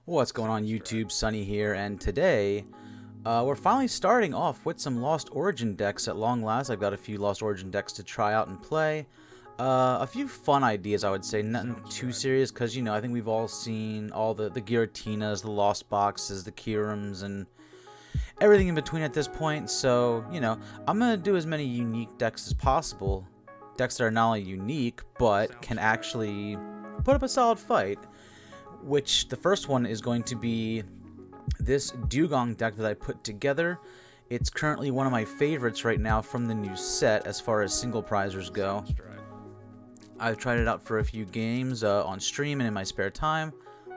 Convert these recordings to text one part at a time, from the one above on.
What's going on YouTube? Sunny here, and today we're finally starting off with some Lost Origin decks at long last. I've got a few Lost Origin decks to try out and play. A few fun ideas, I would say, nothing too serious, because, you know, I think we've all seen all the Giratinas, the Lost Boxes, the Kirums, and everything in between at this point. So, you know, I'm going to do as many unique decks as possible. Decks that are not only unique, but can actually put up a solid fight. Which the first one is going to be this Dewgong deck that I put together. It's currently one of my favorites right now from the new set as far as single prizers go. I've tried it out for a few games on stream and in my spare time.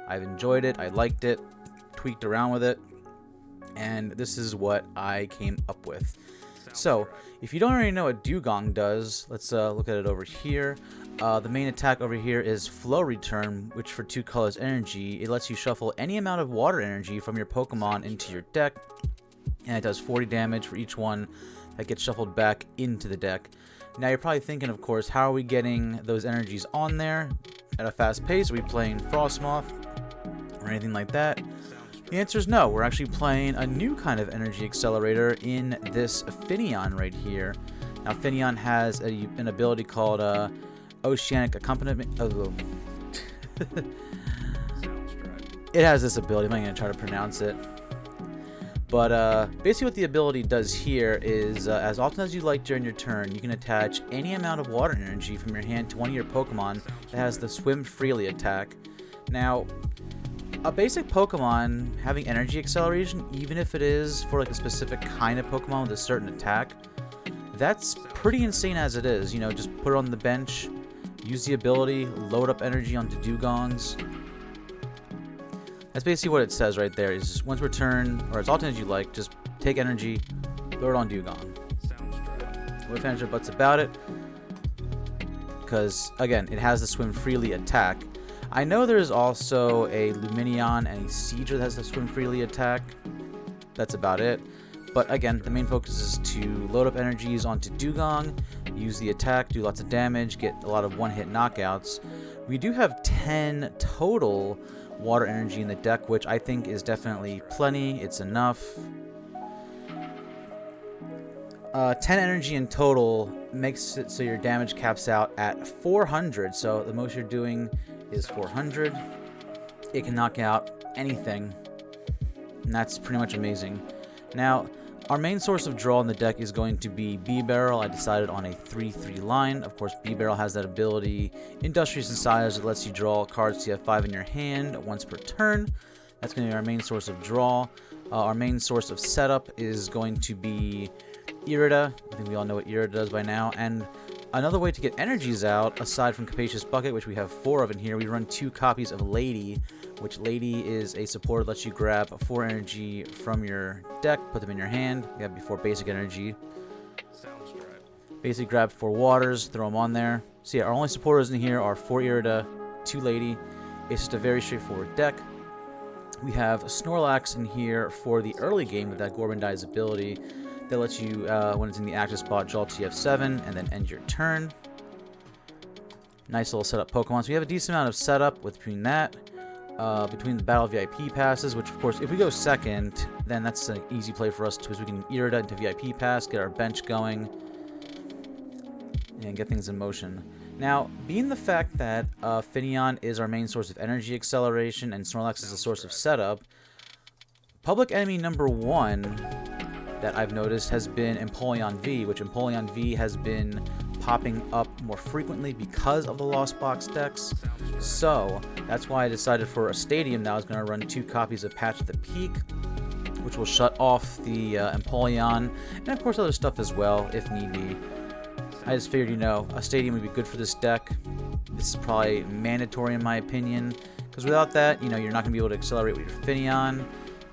I've enjoyed it, I liked it, tweaked around with it, and this is what I came up with. So, if you don't already know what Dewgong does, let's look at it over here. The main attack over here is Flow Return, which for 2 colors energy, it lets you shuffle any amount of water energy from your Pokemon into your deck, and it does 40 damage for each one that gets shuffled back into the deck. Now you're probably thinking, of course, how are we getting those energies on there at a fast pace? Are we playing Frostmoth or anything like that? The answer is no. We're actually playing a new kind of energy accelerator in this Finneon right here. Now Finneon has an ability called Oceanic Accompaniment. It has this ability. I'm not going to try to pronounce it. But basically what the ability does here is as often as you like during your turn, you can attach any amount of water energy from your hand to one of your Pokemon that has the Swim Freely attack. Now, a basic Pokemon having energy acceleration, even if it is for like a specific kind of Pokemon with a certain attack, that's pretty insane as it is. You know, just put it on the bench, use the ability, load up energy onto Dewgongs. That's basically what it says right there. Is just once per turn, or as often as you like, just take energy, throw it on Dewgong. What fans are butts about it? Because again, it has the Swim Freely attack. I know there's also a Lumineon and a Seedra that has the Swim Freely attack. That's about it. But again, the main focus is to load up energies onto Dewgong, use the attack, do lots of damage, get a lot of one-hit knockouts. We do have 10 total water energy in the deck, which I think is definitely plenty. It's enough. 10 energy in total makes it so your damage caps out at 400. So the most you're doing is 400. It can knock out anything, and that's pretty much amazing. Now, our main source of draw in the deck is going to be Bibarel. I decided on a 3-3 line. Of course, Bibarel has that ability, Industrious Incisors, that lets you draw cards to have 5 in your hand once per turn. That's going to be our main source of draw. Our main source of setup is going to be Irida. I think we all know what Irida does by now. And another way to get energies out, aside from Capacious Bucket, which we have 4 of in here, we run 2 copies of Lady, which Lady is a support that lets you grab 4 energy from your deck, put them in your hand. You have before basic energy. Basically grab 4 waters, throw them on there. So yeah, our only supporters in here are 4 Irida, 2 Lady. It's just a very straightforward deck. We have Snorlax in here for the early game with that Gourbandize ability that lets you, when it's in the active spot, draw TF7 and then end your turn. Nice little setup Pokemon. So we have a decent amount of setup between that, between the Battle VIP passes, which of course, if we go second, then that's an easy play for us too, because we can Irida into VIP pass, get our bench going, and get things in motion. Now, being the fact that Finneon is our main source of energy acceleration and Snorlax is a source of setup, public enemy number 1 that I've noticed has been Empoleon V, which Empoleon V has been popping up more frequently because of the Lost Box decks. So that's why I decided for a stadium now I was going to run 2 copies of Patch the Peak, which will shut off the Empoleon, and of course other stuff as well if need be. I just figured, you know, a stadium would be good for this deck. This is probably mandatory in my opinion, because without that, you know, you're not going to be able to accelerate with your Finneon,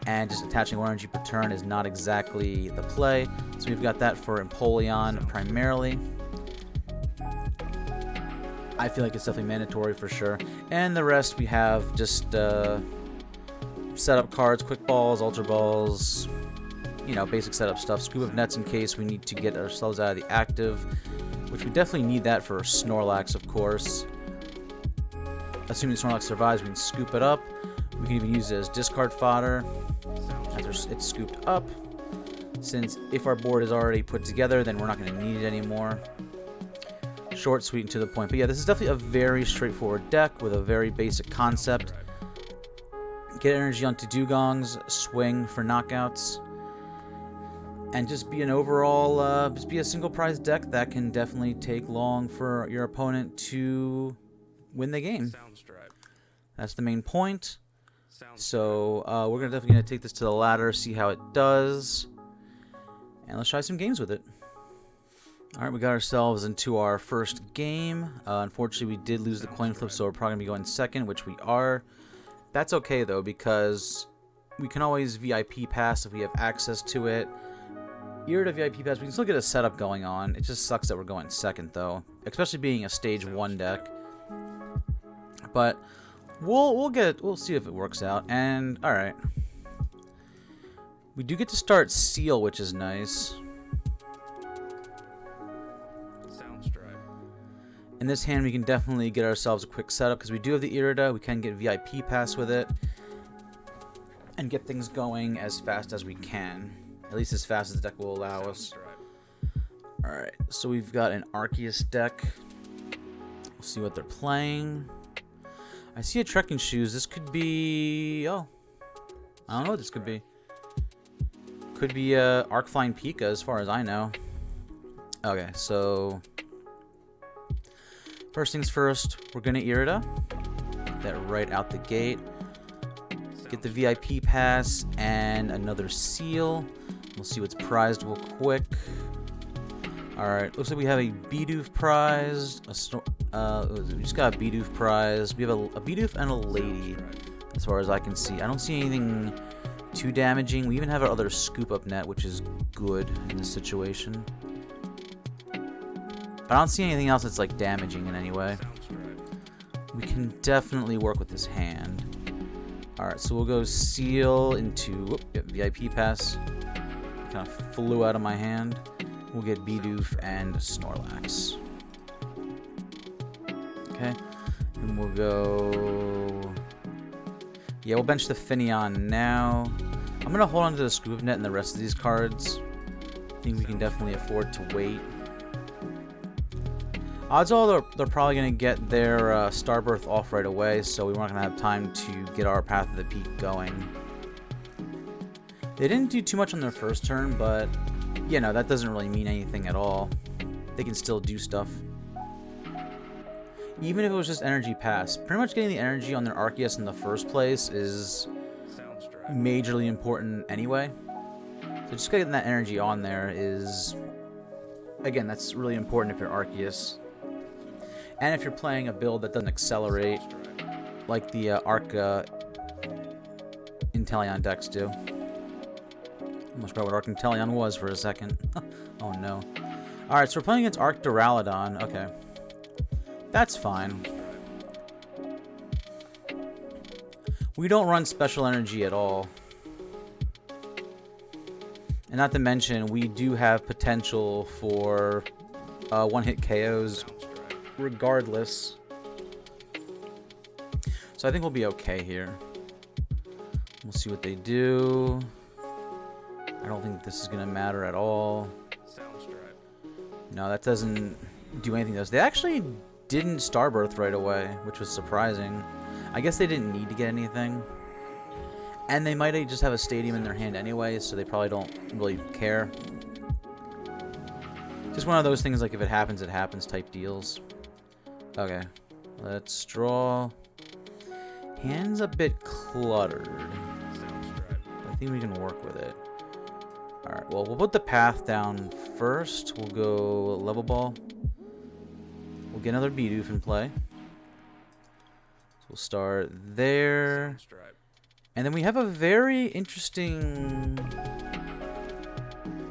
and just attaching 1 energy per turn is not exactly the play. So we've got that for Empoleon primarily. I feel like it's definitely mandatory for sure. And the rest we have just setup cards, quick balls, ultra balls, you know, basic setup stuff. Scoop Up Nets in case we need to get ourselves out of the active, which we definitely need that for Snorlax, of course. Assuming Snorlax survives, we can scoop it up. We can even use it as discard fodder after it's scooped up, since if our board is already put together, then we're not going to need it anymore. Short, sweet, and to the point. But yeah, this is definitely a very straightforward deck with a very basic concept. Get energy onto Dewgongs, swing for knockouts, and just be an overall, just be a single prize deck that can definitely take long for your opponent to win the game. That's the main point. So we're definitely going to take this to the ladder, see how it does, and let's try some games with it. Alright, we got ourselves into our first game. Unfortunately, we did lose the coin flip, so we're probably going to be going second, which we are. That's okay, though, because we can always VIP pass if we have access to it. Irida VIP Pass, we can still get a setup going on. It just sucks that we're going second, though, especially being a stage 1 deck. But we'll see if it works out. And all right, we do get to start Seel, which is nice. In this hand, we can definitely get ourselves a quick setup because we do have the Irida. We can get VIP pass with it and get things going as fast as we can. At least as fast as the deck will allow us. Alright, so we've got an Arceus deck. We'll see what they're playing. I see a Trekking Shoes. This could be... oh. I don't know what this could be. Could be Arcflying Pika as far as I know. Okay, so... first things first, we're going to Irida. Get that right out the gate. Get the VIP pass and another Seel. We'll see what's prized real quick. Alright, looks like we have a Bidoof prized. We just got a Bidoof prized. We have a Bidoof and a Lady, as far as I can see. I don't see anything too damaging. We even have our other Scoop Up Net, which is good in this situation. But I don't see anything else that's like damaging in any way. We can definitely work with this hand. Alright, so we'll go Seel into VIP pass. Kind of flew out of my hand. We'll get Bidoof and Snorlax. Okay. And we'll go... yeah, we'll bench the Finneon now. I'm going to hold on to the Scoop Net and the rest of these cards. I think we can definitely afford to wait. Odds are they're probably going to get their Starbirth off right away, so we weren't going to have time to get our Path of the Peak going. They didn't do too much on their first turn, but, you know, that doesn't really mean anything at all. They can still do stuff. Even if it was just energy pass. Pretty much getting the energy on their Arceus in the first place is majorly important anyway. So just getting that energy on there is, again, that's really important if you're Arceus. And if you're playing a build that doesn't accelerate, like the Arca Inteleon decks do. Almost forgot what Arc Inteleon was for a second. Oh no. Alright, so we're playing against Arc Duraludon. Okay. That's fine. We don't run special energy at all. And not to mention, we do have potential for one-hit KOs regardless. So I think we'll be okay here. We'll see what they do. I don't think this is going to matter at all. No, that doesn't do anything else. They actually didn't Starbirth right away, which was surprising. I guess they didn't need to get anything. And they might just have a stadium in their hand anyway, so they probably don't really care. Just one of those things, like if it happens type deals. Okay, let's draw. Hand's a bit cluttered. I think we can work with it. Alright, well, we'll put the path down first. We'll go Level Ball. We'll get another Bidoof in play. So we'll start there. And then we have a very interesting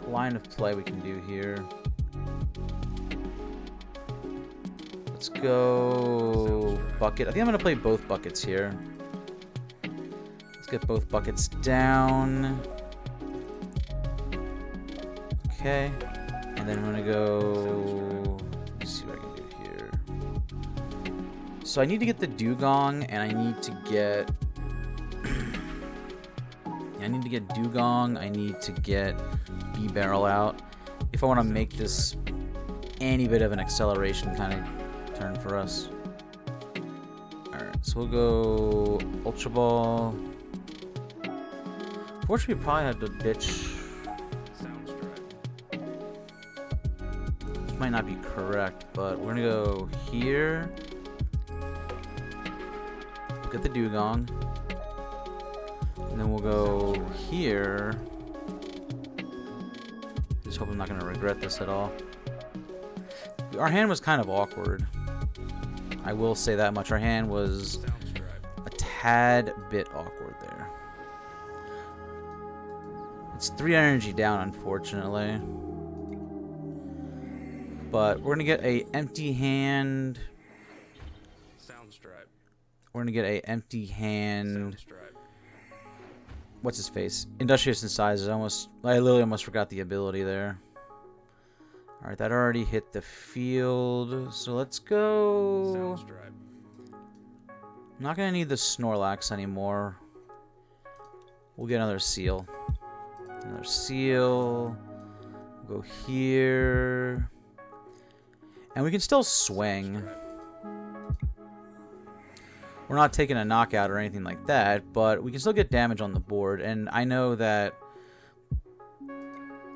line of play we can do here. Let's go Bucket. I think I'm going to play both buckets here. Let's get both buckets down. Okay. And then I'm going to go... let's see what I can do here. So I need to get the Dewgong, and I need to get... I need to get Dewgong. I need to get Bibarel out if I want to make this any bit of an acceleration kind of turn for us. Alright, so we'll go Ultra Ball. Unfortunately, we probably have to ditch. This might not be correct, but we're gonna go here. Get the Dewgong. And then we'll go here. Just hope I'm not gonna regret this at all. Our hand was kind of awkward. I will say that much. Our hand was a tad bit awkward there. It's 3 energy down, unfortunately. But we're gonna get a empty hand. We're gonna get a empty hand. What's his face? Industrious Incisors. I literally almost forgot the ability there. Alright, that already hit the field. So let's go. I'm not gonna need the Snorlax anymore. We'll get another Seel. Another Seel. We'll go here. And we can still swing. We're not taking a knockout or anything like that, but we can still get damage on the board. And I know that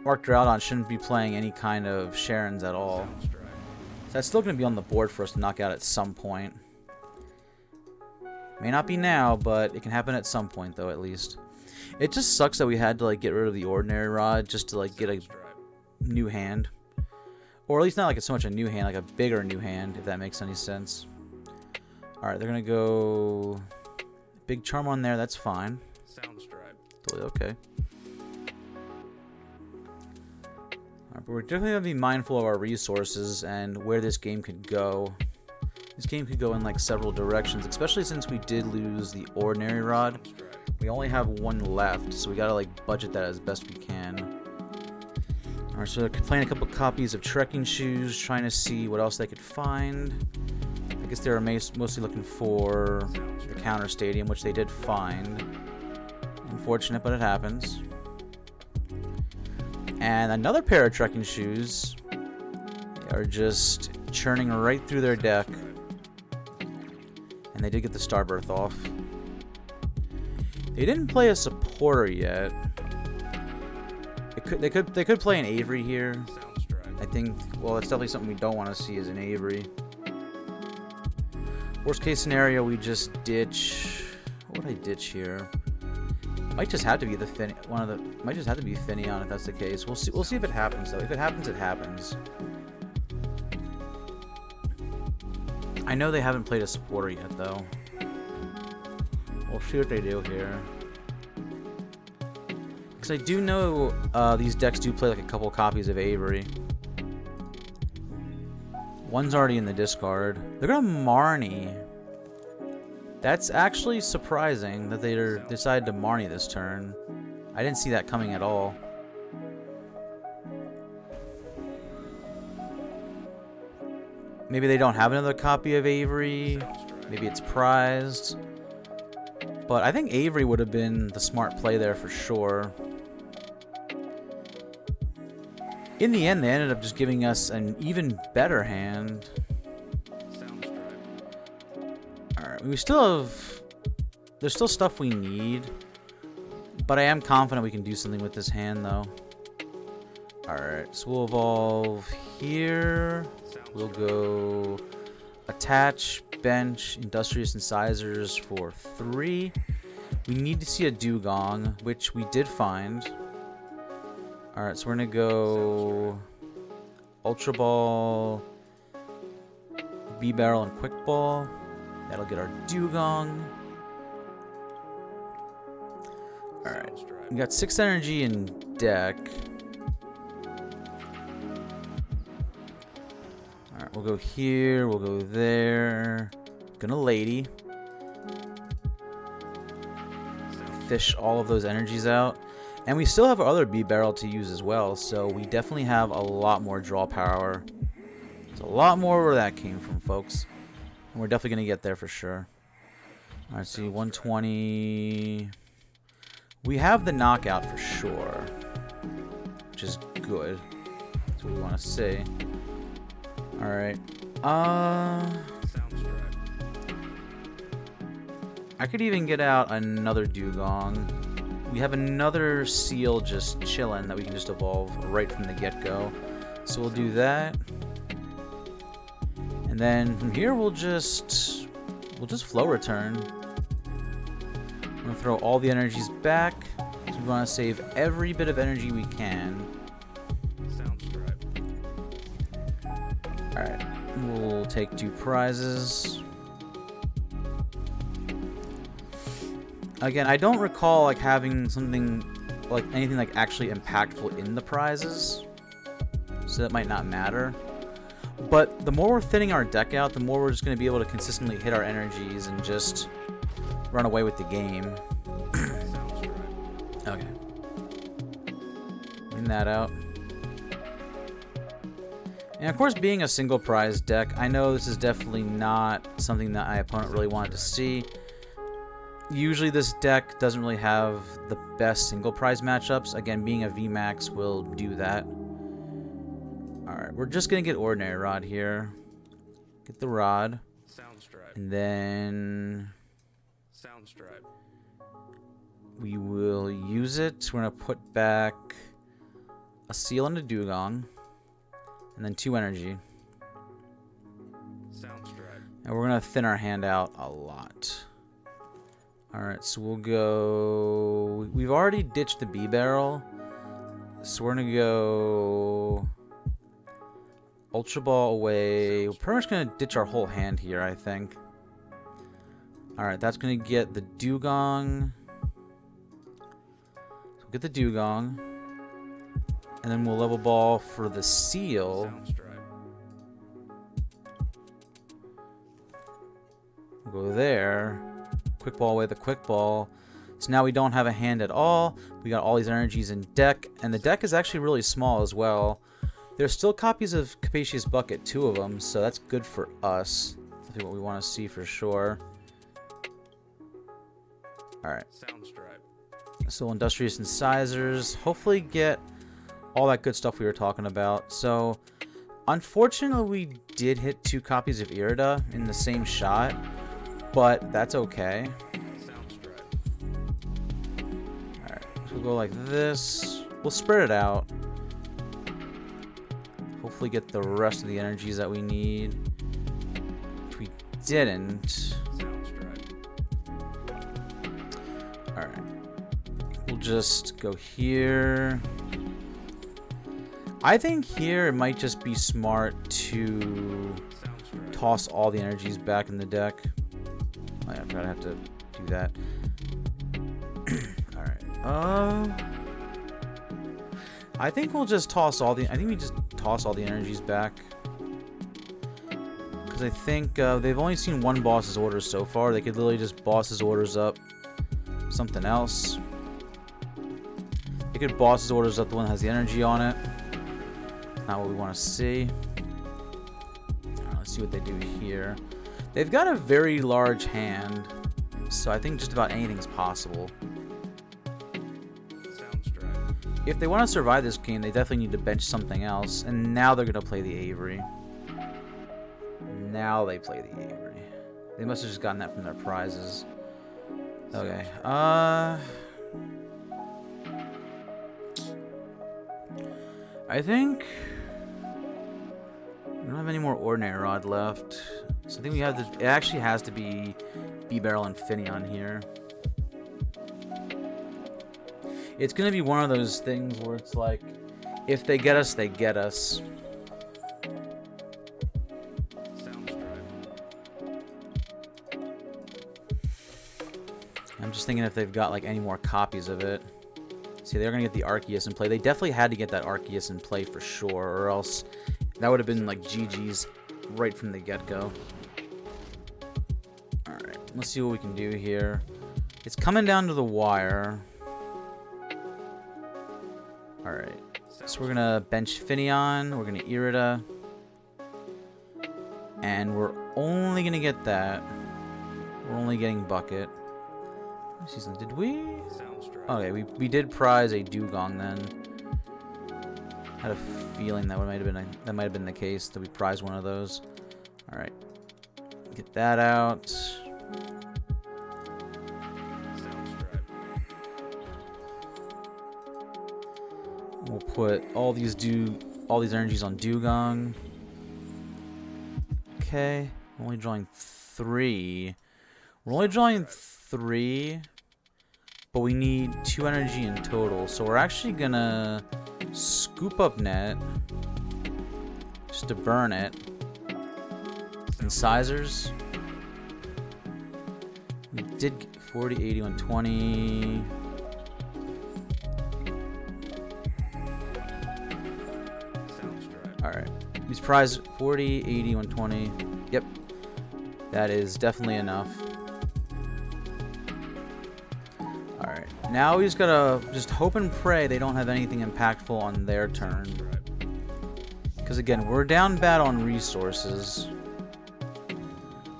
Arcturalodon shouldn't be playing any kind of Sharons at all. So that's still going to be on the board for us to knock out at some point. May not be now, but it can happen at some point, though, at least. It just sucks that we had to like get rid of the Ordinary Rod just to like get a new hand. Or at least not like so much a new hand, like a bigger new hand, if that makes any sense. Alright, they're going to go big charm on there. That's fine. Totally okay. Alright, but we're definitely going to be mindful of our resources and where this game could go. This game could go in like several directions, especially since we did lose the Ordinary Rod. We only have one left, so we got to like budget that as best we can. Alright, so they're playing a couple copies of trekking shoes, trying to see what else they could find. I guess they were mostly looking for the counter stadium, which they did find. Unfortunate, but it happens. And another pair of trekking shoes. They are just churning right through their deck. And they did get the Starbirth off. They didn't play a supporter yet. They could play an Avery here. I think, well, it's definitely something we don't want to see is an Avery. Worst case scenario, we just ditch. What would I ditch here? Might just have to be the might just have to be Finneon if that's the case. We'll see. We'll see if it happens though. If it happens, it happens. I know they haven't played a supporter yet though. We'll see what they do here. Because I do know these decks do play like a couple copies of Avery. One's already in the discard. They're gonna Marnie. That's actually surprising that they decided to Marnie this turn. I didn't see that coming at all. Maybe they don't have another copy of Avery. Maybe it's prized. But I think Avery would have been the smart play there for sure. In the end, they ended up just giving us an even better hand. Alright, we still have... There's still stuff we need. But I am confident we can do something with this hand, though. Alright, so we'll evolve here. We'll go... Attach, bench, Industrious Incisors for 3. We need to see a Dewgong, which we did find. Alright, so we're going to go Ultra Ball, Bibarel, and Quick Ball. That'll get our Dewgong. Alright, we got 6 energy in deck. Alright, we'll go here, we'll go there. Gonna Lady. Fish all of those energies out. And we still have our other Bibarel to use as well, so we definitely have a lot more draw power. There's a lot more where that came from, folks. And we're definitely going to get there for sure. Alright, see, 120. We have the knockout for sure, which is good. That's what we want to see. Alright. I could even get out another Dewgong. We have another Seel just chilling that we can just evolve right from the get-go. So we'll do that. And then from here we'll just flow return. I'm gonna throw all the energies back. So we want to save every bit of energy we can. Alright. We'll take 2 prizes. Again, I don't recall like having something like anything like actually impactful in the prizes, so that might not matter. But the more we're thinning our deck out, the more we're just going to be able to consistently hit our energies and just run away with the game. Okay. Clean that out. And of course, being a single prize deck, I know this is definitely not something that my opponent really wanted to see. Usually this deck doesn't really have the best single prize matchups. Again, being a VMAX will do that. Alright, we're just going to get Ordinary Rod here. Get the Rod. And then we will use it. We're going to put back a Seel and a Dewgong. And then 2 energy. And we're going to thin our hand out a lot. Alright, so we'll go... We've already ditched the Bibarel. So we're going to go... Ultra Ball away. We're pretty much going to ditch our whole hand here, I think. Alright, that's going to get the Dewgong. So we'll get the Dewgong. And then we'll level ball for the Seel. We'll go there. Quick ball away the quick ball. So now we don't have a hand at all. We got all these energies in deck. And the deck is actually really small as well. There's still copies of Capacious Bucket, 2 of them. So that's good for us. That's what we want to see for sure. Alright. So Industrious Incisors. Hopefully get all that good stuff we were talking about. So unfortunately we did hit 2 copies of Irida in the same shot. But that's okay. Alright, so we'll go like this. We'll spread it out. Hopefully get the rest of the energies that we need. Which we didn't. Alright. We'll just go here. I think here it might just be smart to toss all the energies back in the deck. I have to do that. Alright. I think we'll just toss all the... I think we just toss all the energies back. Because I think they've only seen 1 boss's orders so far. They could literally just boss's orders up something else. They could boss's orders up the one that has the energy on it. Not what we want to see. Alright, let's see what they do here. They've got a very large hand, so I think just about anything's possible. If they want to survive this game, they definitely need to bench something else, and now they're going to play the Avery. Now they play the Avery. They must have just gotten that from their prizes. Okay, I think... we don't have any more Ordinary Rod left. So I think we have to... It actually has to be Bibarel and Finneon here. It's going to be one of those things where it's like, if they get us, they get us. I'm just thinking if they've got like any more copies of it. See, they're going to get the Arceus in play. They definitely had to get that Arceus in play for sure, or else that would have been like GG's right from the get-go. Alright, let's see what we can do here. It's coming down to the wire. Alright, so we're going to bench Finneon. We're going to Irida. And we're only going to get that. We're only getting Bucket. Did we? Okay, we did prize a Dewgong then. Had a feeling that might have been the case, that we prized one of those. All right, get that out. We'll put all these energies on Dewgong. Okay, we're only drawing 3. We're only drawing 3, but we need 2 energy in total. So we're actually gonna Scoop Up Net just to burn it. Incisors. We did get 40, 80, 120. Alright. These prize 40, 80, 120. Yep. That is definitely enough. Alright. Now we just gotta hope and pray they don't have anything impactful on their turn. Because again, we're down bad on resources.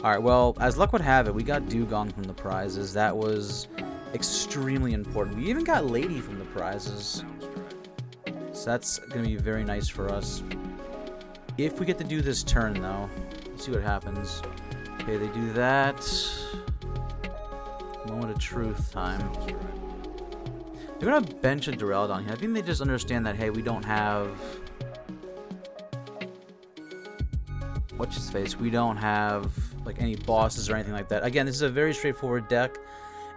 Alright, well, as luck would have it, we got Dewgong from the prizes. That was extremely important. We even got Lady from the prizes. So that's going to be very nice for us. If we get to do this turn, though, let's see what happens. Okay, they do that. Moment of truth time. They're going to bench a Duraludon here. I think they just understand that, hey, we don't have... What's his face? We don't have like any bosses or anything like that. Again, this is a very straightforward deck,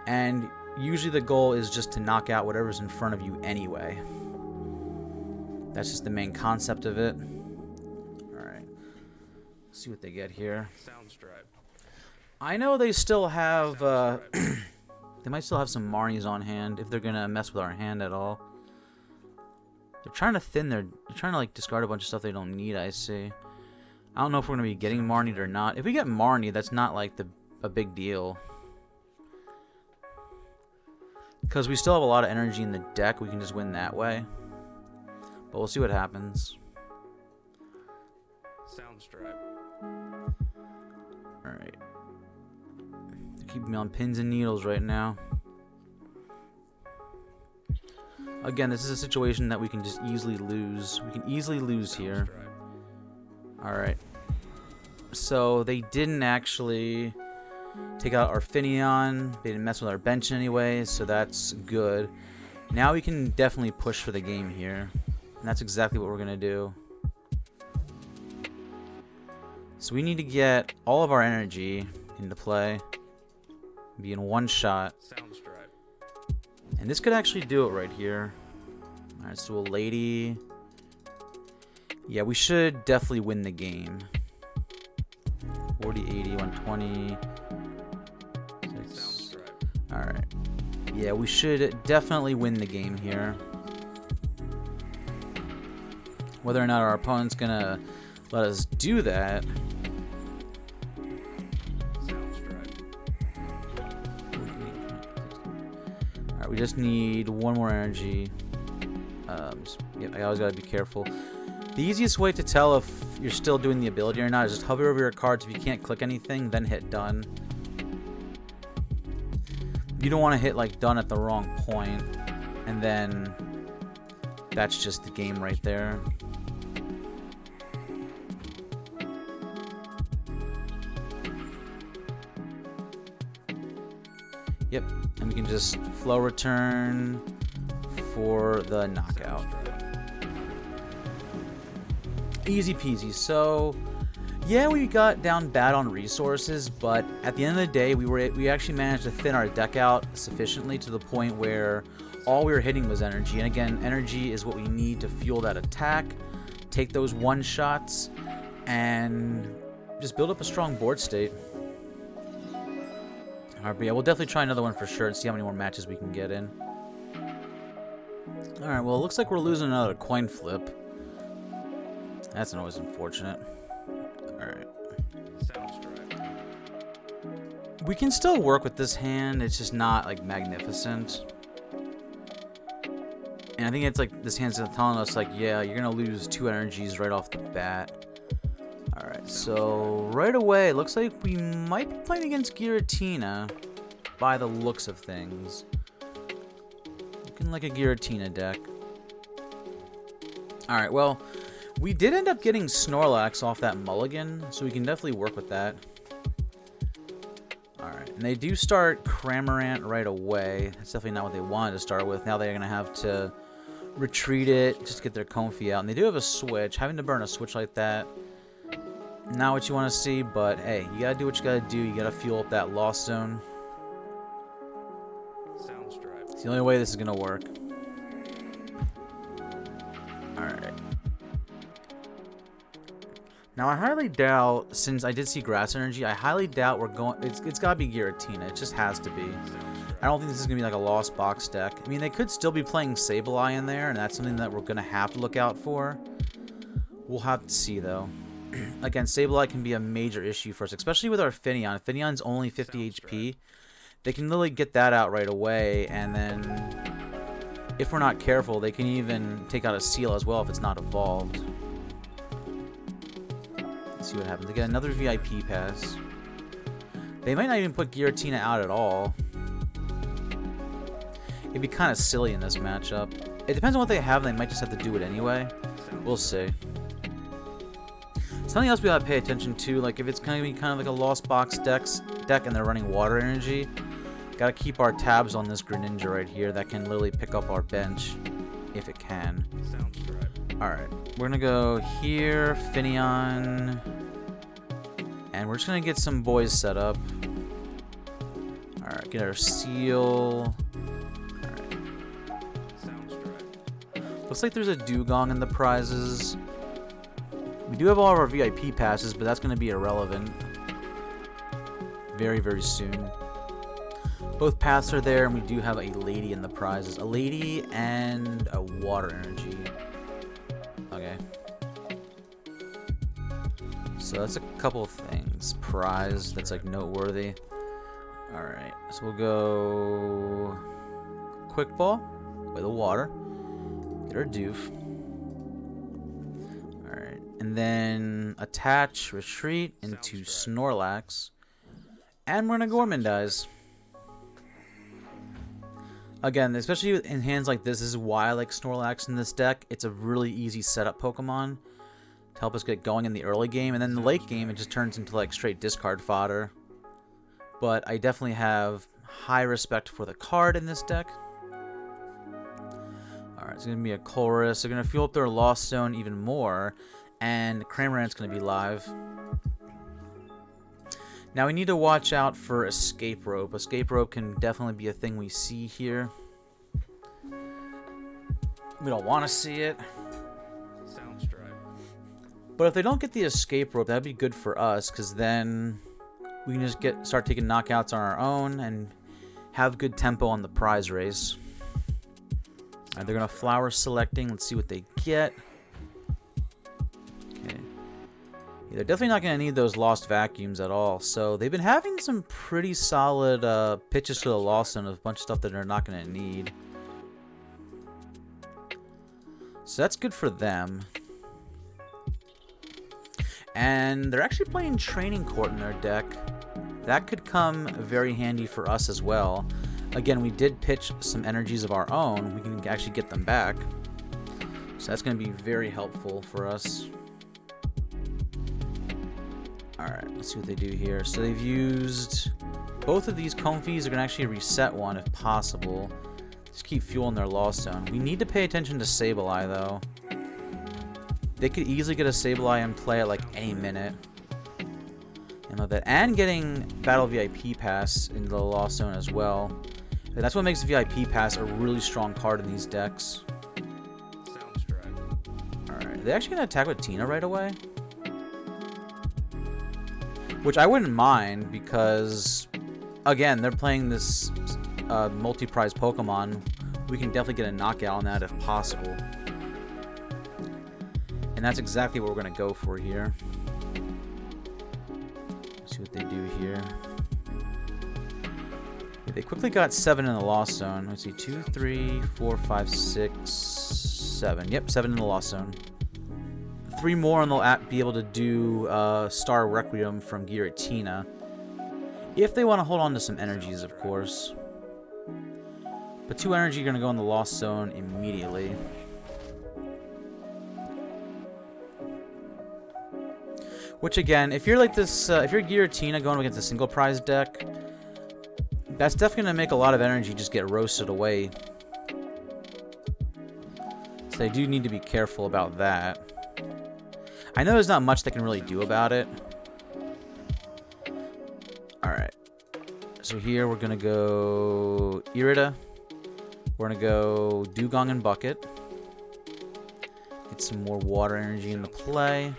and usually the goal is just to knock out whatever's in front of you anyway. That's just the main concept of it. Alright. Let's see what they get here. I know they still have they might still have some Marnies on hand if they're gonna mess with our hand at all. They're trying to like discard a bunch of stuff they don't need, I see. I don't know if we're going to be getting Marnied or not. If we get Marnie, that's not like a big deal. Because we still have a lot of energy in the deck. We can just win that way. But we'll see what happens. Alright. They're keeping me on pins and needles right now. Again, this is a situation that we can just easily lose. We can easily lose here. Alright, so they didn't actually take out our Finneon. They didn't mess with our bench anyway, so that's good. Now we can definitely push for the game here. And that's exactly what we're going to do. So we need to get all of our energy into play. Be in one shot. And this could actually do it right here. Alright, so a Lady... Yeah, we should definitely win the game. 40, 80, 120. Alright. Yeah, we should definitely win the game here. Whether or not our opponent's gonna let us do that. Alright, we just need one more energy. Yeah, I always gotta be careful. The easiest way to tell if you're still doing the ability or not is just hover over your cards. If you can't click anything, then hit done. You don't want to hit like done at the wrong point, and then that's just the game right there. Yep, and we can just flow return for the knockout. Easy peasy. So yeah, we got down bad on resources, but at the end of the day, we actually managed to thin our deck out sufficiently to the point where all we were hitting was energy. And again, energy is what we need to fuel that attack, take those one shots, and just build up a strong board state. Alright, but yeah, we'll definitely try another one for sure and see how many more matches we can get in. Alright, well, it looks like we're losing another coin flip. That's always unfortunate. Alright. We can still work with this hand, it's just not like magnificent. And I think it's like this hand's telling us like, yeah, you're gonna lose 2 energies right off the bat. Alright, so right away, it looks like we might be playing against Giratina by the looks of things. like a Giratina deck. Alright, well, we did end up getting Snorlax off that mulligan, so we can definitely work with that. Alright, and they do start Cramorant right away. That's definitely not what they wanted to start with. Now they're going to have to retreat it, just to get their Comfey out. And they do have a switch. Having to burn a switch like that, not what you want to see, but hey, you got to do what you got to do. You got to fuel up that Lost Zone. It's the only way this is going to work. Alright. Now, I highly doubt, since I did see Grass Energy, I highly doubt we're going... It's got to be Giratina. It just has to be. I don't think this is going to be like a Lost Box deck. I mean, they could still be playing Sableye in there, and that's something that we're going to have to look out for. We'll have to see, though. Again, Sableye can be a major issue for us, especially with our Finneon. Finneon's only 50 HP. They can literally get that out right away, and then... if we're not careful, they can even take out a Seel as well if it's not evolved. Let's see what happens. They get another VIP pass. They might not even put Giratina out at all. It'd be kind of silly in this matchup. It depends on what they have, and they might just have to do it anyway. We'll see. Something else we gotta pay attention to, like if it's gonna be kind of like a Lost Box deck and they're running Water Energy, gotta keep our tabs on this Greninja right here that can literally pick up our bench if it can. Alright, we're gonna go here, Finneon, and we're just gonna get some boys set up. Alright, get our Seel. Alright. Looks like there's a Dewgong in the prizes. We do have all of our VIP passes, but that's gonna be irrelevant very, very soon. Both paths are there, and we do have a Lady in the prizes. A Lady and a Water Energy. Okay. So that's a couple of things. Prize that's like noteworthy. Alright, so we'll go Quick Ball with a Water. Get our Doof. Alright, and then attach, retreat into Snorlax. And we're gonna Gourmandize. Again, especially in hands like this is why I like Snorlax in this deck. It's a really easy setup Pokemon to help us get going in the early game. And then in the late game, it just turns into like straight discard fodder. But I definitely have high respect for the card in this deck. Alright, it's going to be a Chorus. They're going to fuel up their Lost Zone even more. And Cramorant's going to be live. Now we need to watch out for Escape Rope. Escape Rope can definitely be a thing we see here. We don't want to see it. But if they don't get the Escape Rope, that'd be good for us, because then we can just start taking knockouts on our own and have good tempo on the prize race. Alright, they're going to Flower Selecting. Let's see what they get. Okay. Yeah, they're definitely not going to need those Lost Vacuums at all. So they've been having some pretty solid pitches to the Lost Zone of a bunch of stuff that they're not going to need. So that's good for them. And they're actually playing Training Court in their deck. That could come very handy for us as well. Again, we did pitch some energies of our own. We can actually get them back. So that's going to be very helpful for us. Alright, let's see what they do here. So they've used both of these Comfeys. Are going to actually reset one if possible. Just keep fueling their Lost Zone. We need to pay attention to Sableye though. They could easily get a Sableye in play at like any minute. And getting Battle VIP Pass into the Lost Zone as well. And that's what makes VIP Pass a really strong card in these decks. Alright, they're actually going to attack with Tina right away. Which I wouldn't mind because, again, they're playing this multi-prize Pokemon. We can definitely get a knockout on that if possible. And that's exactly what we're going to go for here. Let's see what they do here. Yeah, they quickly got 7 in the Lost Zone. Let's see, 2, 3, 4, 5, 6, 7. Yep, 7 in the Lost Zone. 3 more and they'll be able to do Star Requiem from Giratina. If they want to hold on to some energies, of course. But But 2 energy are going to go in the Lost Zone immediately. Which again, if you're like this, if you're Giratina going against a single prize deck, that's definitely going to make a lot of energy just get roasted away. So they do need to be careful about that. I know there's not much they can really do about it. Alright. So here we're going to go Irida. We're going to go Dewgong and Bucket. Get some more water energy into play.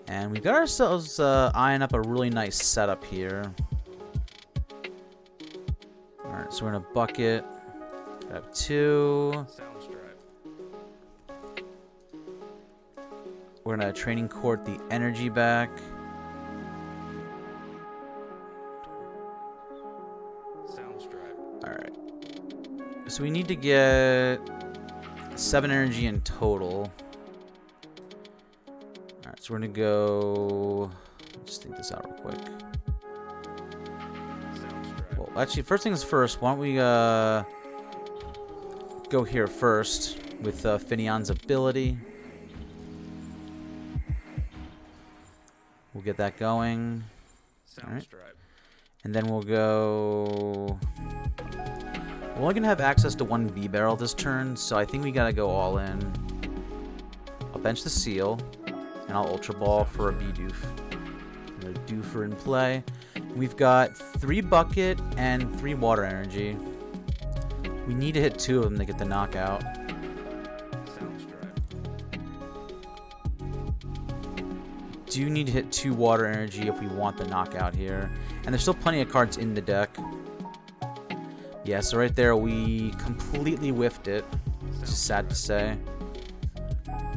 And we got ourselves eyeing up a really nice setup here. Alright, so we're going to Bucket. Grab 2. We're going to Training Court the energy back. Alright. So we need to get 7 energy in total. Alright, so we're going to go... Let's think this out real quick. Well, actually, first things first, why don't we go here first with Finneon's ability. We'll get that going. Alright. And then we'll go... We're only going to have access to 1 Bibarel this turn, so I think we got to go all in. I'll bench the Seel, and I'll Ultra Ball for a Bidoof. Another Doofer in play. We've got 3 Bucket and 3 Water Energy. We need to hit 2 of them to get the knockout. Do need to hit 2 Water Energy if we want the knockout here. And there's still plenty of cards in the deck. Yeah, so right there we completely whiffed it. Which is sad to say.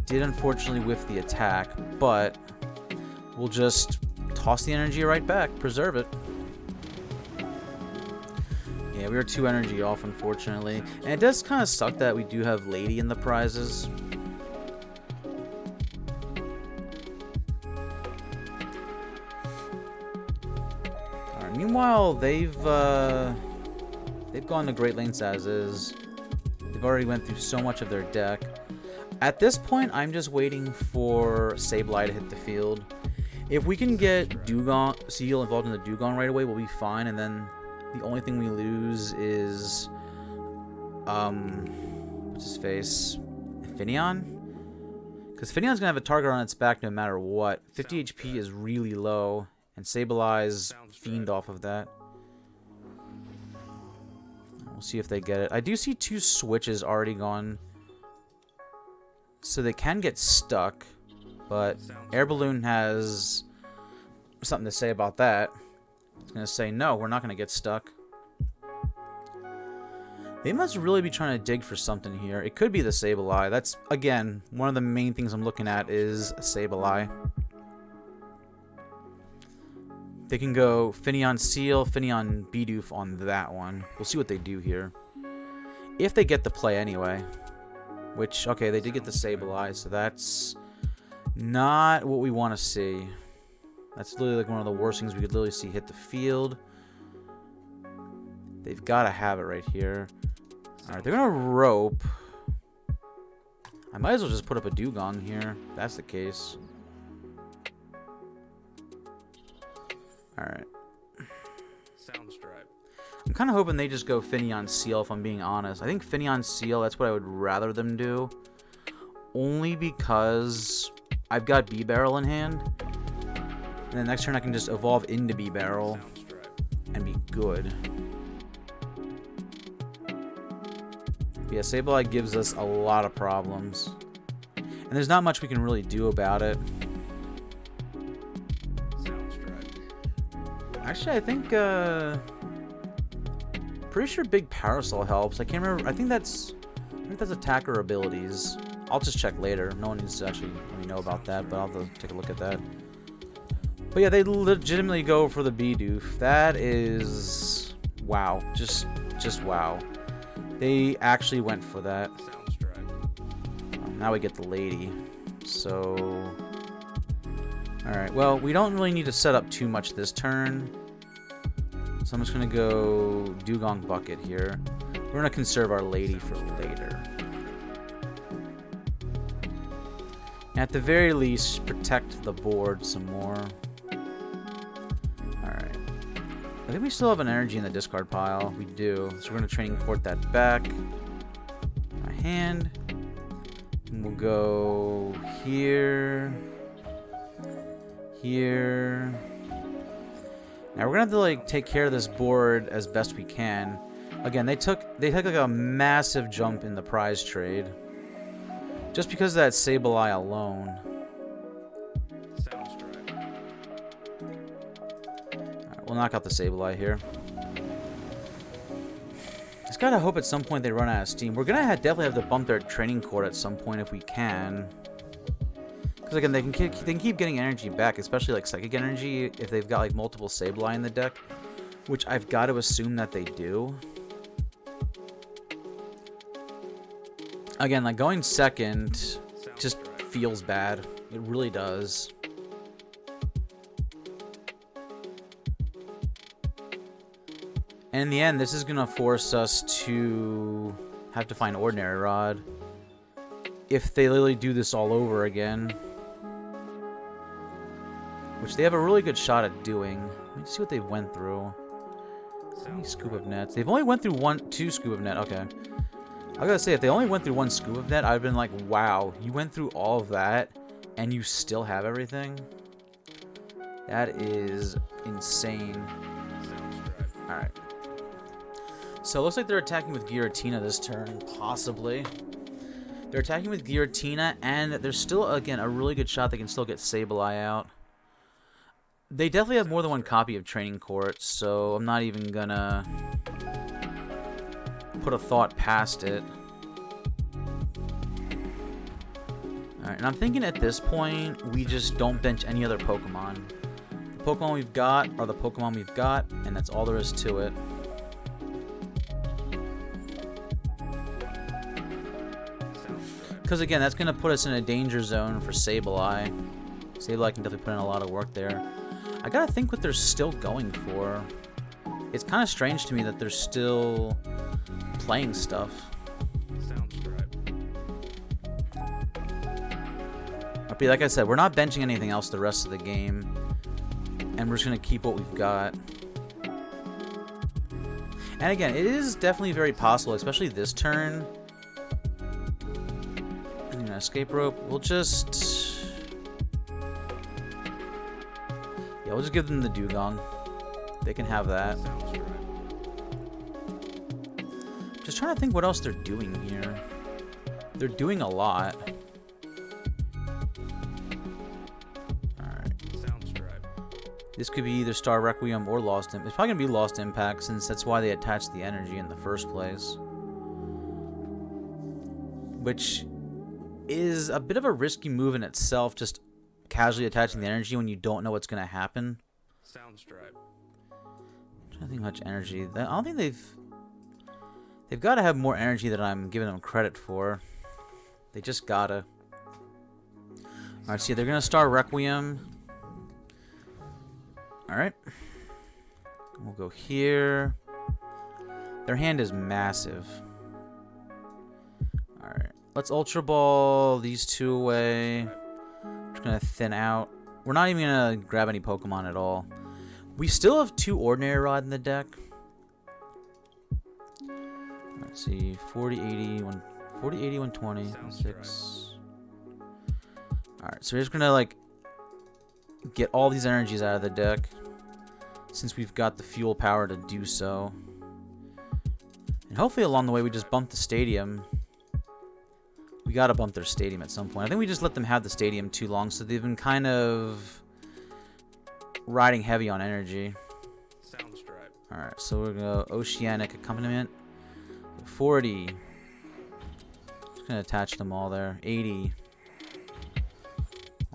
Did unfortunately whiff the attack, but we'll just toss the energy right back, preserve it. Yeah, we were 2 energy off, unfortunately. And it does kind of suck that we do have Lady in the prizes. Alright, meanwhile, they've gone to great lengths as is. They've already went through so much of their deck. At this point, I'm just waiting for Sableye to hit the field. If we can get Dewgong, Seel involved in the Dewgong right away, we'll be fine. And then the only thing we lose is, what's his face? Finneon? Because Finneon's going to have a target on its back no matter what. 50 HP is really low, and Sableye's fiend off of that. We'll see if they get it. I do see 2 switches already gone. So they can get stuck, but Air Balloon has something to say about that. It's going to say, no, we're not going to get stuck. They must really be trying to dig for something here. It could be the Sableye. That's, again, one of the main things I'm looking at is Sableye. They can go Finneon Seel, Finneon Bidoof on that one. We'll see what they do here. If they get the play anyway. Which, okay, they did get the Sableye, so that's not what we want to see. That's literally like one of the worst things we could literally see hit the field. They've got to have it right here. Alright, they're going to rope. I might as well just put up a Dewgong here. If that's the case. Alright. I'm kind of hoping they just go Finneon Seel, if I'm being honest. I think Finneon Seel, that's what I would rather them do. Only because I've got Bibarel in hand. And then next turn I can just evolve into Bibarel and be good. But yeah, Sableye gives us a lot of problems. And there's not much we can really do about it. Actually, I think, pretty sure Big Parasol helps. I can't remember. I think that's attacker abilities. I'll just check later. No one needs to actually let me know about that, but I'll have to take a look at that. But yeah, they legitimately go for the Bidoof. That is... wow. Just wow. They actually went for that. Now we get the Lady. So... alright, well, we don't really need to set up too much this turn. So I'm just going to go Dewgong Bucket here. We're going to conserve our Lady for later. And at the very least, protect the board some more. Alright. I think we still have an energy in the discard pile. We do. So we're going to training court that back. My hand. And we'll go here. Here. Now we're gonna have to like take care of this board as best we can. Again, they took like a massive jump in the prize trade. Just because of that Sableye alone. Sounds right. Alright, we'll knock out the Sableye here. Just gotta hope at some point they run out of steam. We're gonna definitely have to bump their training court at some point if we can. Because again, they can keep getting energy back, especially like psychic energy if they've got like multiple Sableye in the deck, which I've got to assume that they do. Again, like going second just feels bad. It really does. And in the end, this is gonna force us to have to find Ordinary Rod if they literally do this all over again. Which they have a really good shot at doing. Let me see what they went through. How many Scoop Up Nets? They've only went through two Scoop Up Net. Okay. I gotta say, if they only went through one Scoop Up Net, I'd have been like, wow, you went through all of that, and you still have everything? That is insane. Alright. So it looks like they're attacking with Giratina this turn, possibly. They're attacking with Giratina, and there's still, again, a really good shot they can still get Sableye out. They definitely have more than one copy of Training Court, so I'm not even gonna put a thought past it. Alright, and I'm thinking at this point, we just don't bench any other Pokemon. The Pokemon we've got are the Pokemon we've got, and that's all there is to it. Because again, that's going to put us in a danger zone for Sableye. Sableye can definitely put in a lot of work there. I gotta think what they're still going for. It's kind of strange to me that they're still playing stuff. Sounds right. But like I said, we're not benching anything else the rest of the game. And we're just going to keep what we've got. And again, it is definitely very possible, especially this turn. And escape rope. We'll just... yeah, we'll just give them the Dewgong. They can have that. Just trying to think what else they're doing here. They're doing a lot. Alright. This could be either Star Requiem or Lost Impact. It's probably going to be Lost Impact since that's why they attached the energy in the first place. Which is a bit of a risky move in itself, just casually attaching the energy when you don't know what's going to happen. Sounds right. I'm trying to think how much energy. I don't think they've got to have more energy than I'm giving them credit for. They just gotta. Alright, see, they're going to start Requiem. Alright. We'll go here. Their hand is massive. Alright. Let's Ultra Ball these two away. We're just going to thin out. We're not even going to grab any Pokemon at all. We still have two Ordinary Rod in the deck. Let's see. 40, 80, 120, 6. Alright, so we're just going to, like, get all these energies out of the deck. Since we've got the fuel power to do so. And hopefully along the way we just bump the stadium. We gotta bump their stadium at some point. I think we just let them have the stadium too long, so they've been kind of riding heavy on energy. Sounds right. Alright, so we're gonna go Oceanic Accompaniment. 40. Just gonna attach them all there. 80.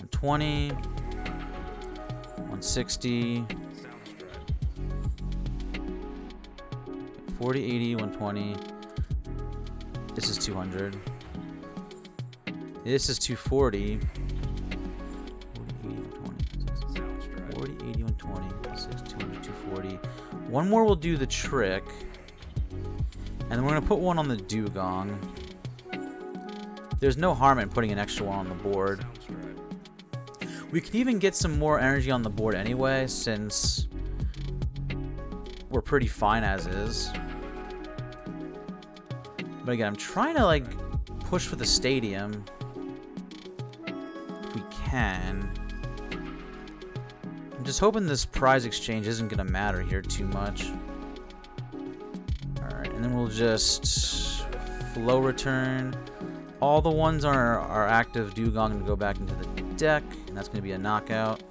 120. 160. 40, 80, 120. This is 200. This is 240. 40, 80, 120. This is 200, 240. One more will do the trick. And then we're going to put one on the Dewgong. There's no harm in putting an extra one on the board. We can even get some more energy on the board anyway, since we're pretty fine as is. But again, I'm trying to, like, push for the stadium. If we can. I'm just hoping this prize exchange isn't going to matter here too much. Alright, and then we'll just flow return. All the ones on our active Dewgong going to go back into the deck, and that's going to be a knockout.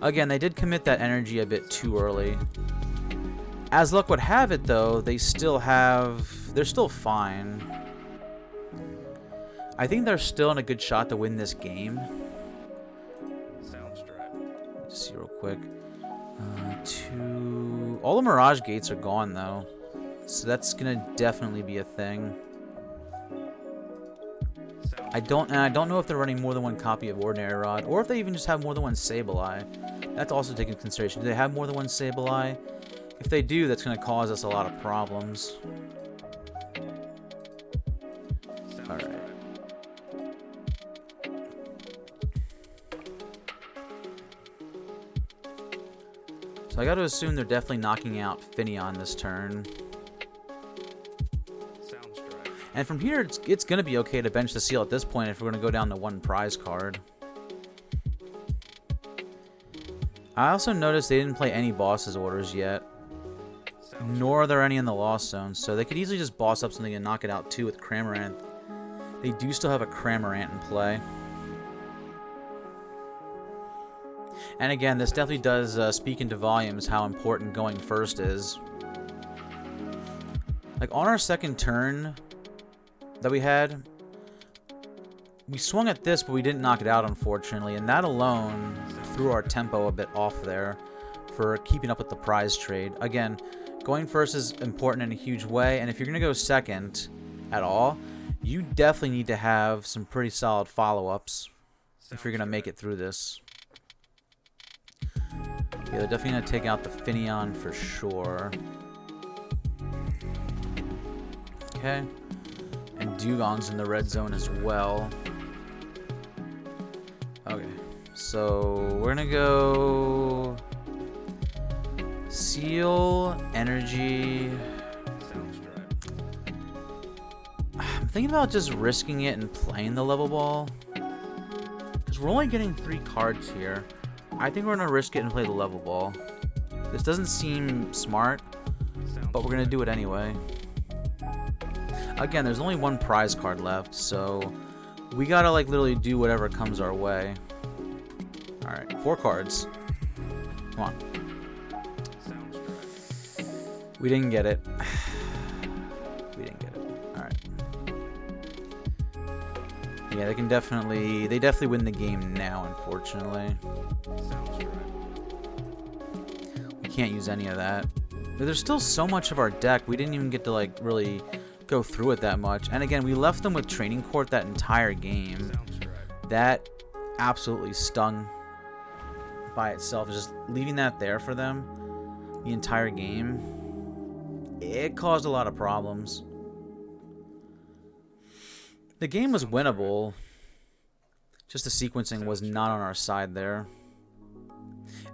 Again, they did commit that energy a bit too early. As luck would have it, though, they're still fine. I think they're still in a good shot to win this game. Let's see real quick. All the Mirage gates are gone, though. So that's gonna definitely be a thing. I don't know if they're running more than one copy of Ordinary Rod, or if they even just have more than one Sableye. That's also taken into consideration. Do they have more than one Sableye? If they do, that's gonna cause us a lot of problems. Alright. So I gotta assume they're definitely knocking out Finneon this turn. And from here, it's going to be okay to bench the Seel at this point if we're going to go down to one prize card. I also noticed they didn't play any bosses orders yet. Nor are there any in the Lost Zone, so they could easily just boss up something and knock it out too with Cramorant. They do still have a Cramorant in play. And again, this definitely does speak into volumes how important going first is. Like on our second turn that we had, we swung at this, but we didn't knock it out, unfortunately, and that alone threw our tempo a bit off there for keeping up with the prize trade. Again, going first is important in a huge way, and if you're going to go second at all, you definitely need to have some pretty solid follow-ups if you're going to make it through this. Yeah, they're definitely going to take out the Finneon for sure. Okay. And Dewgong's in the red zone as well. Okay, so we're gonna go Seel Energy. I'm thinking about just risking it and playing the Level Ball, because we're only getting 3 cards here. I think we're gonna risk it and play the Level Ball. This doesn't seem smart, but we're gonna do it anyway. Again, there's only one prize card left, so we gotta like literally do whatever comes our way. Alright, 4 cards. Come on. We didn't get it. We didn't get it. Alright. Yeah, they definitely win the game now, unfortunately. We can't use any of that. But there's still so much of our deck, we didn't even get to like really go through it that much. And again, we left them with Training Court that entire game. That absolutely stung by itself. Just leaving that there for them the entire game, it caused a lot of problems. The game was winnable, just the sequencing was not on our side there.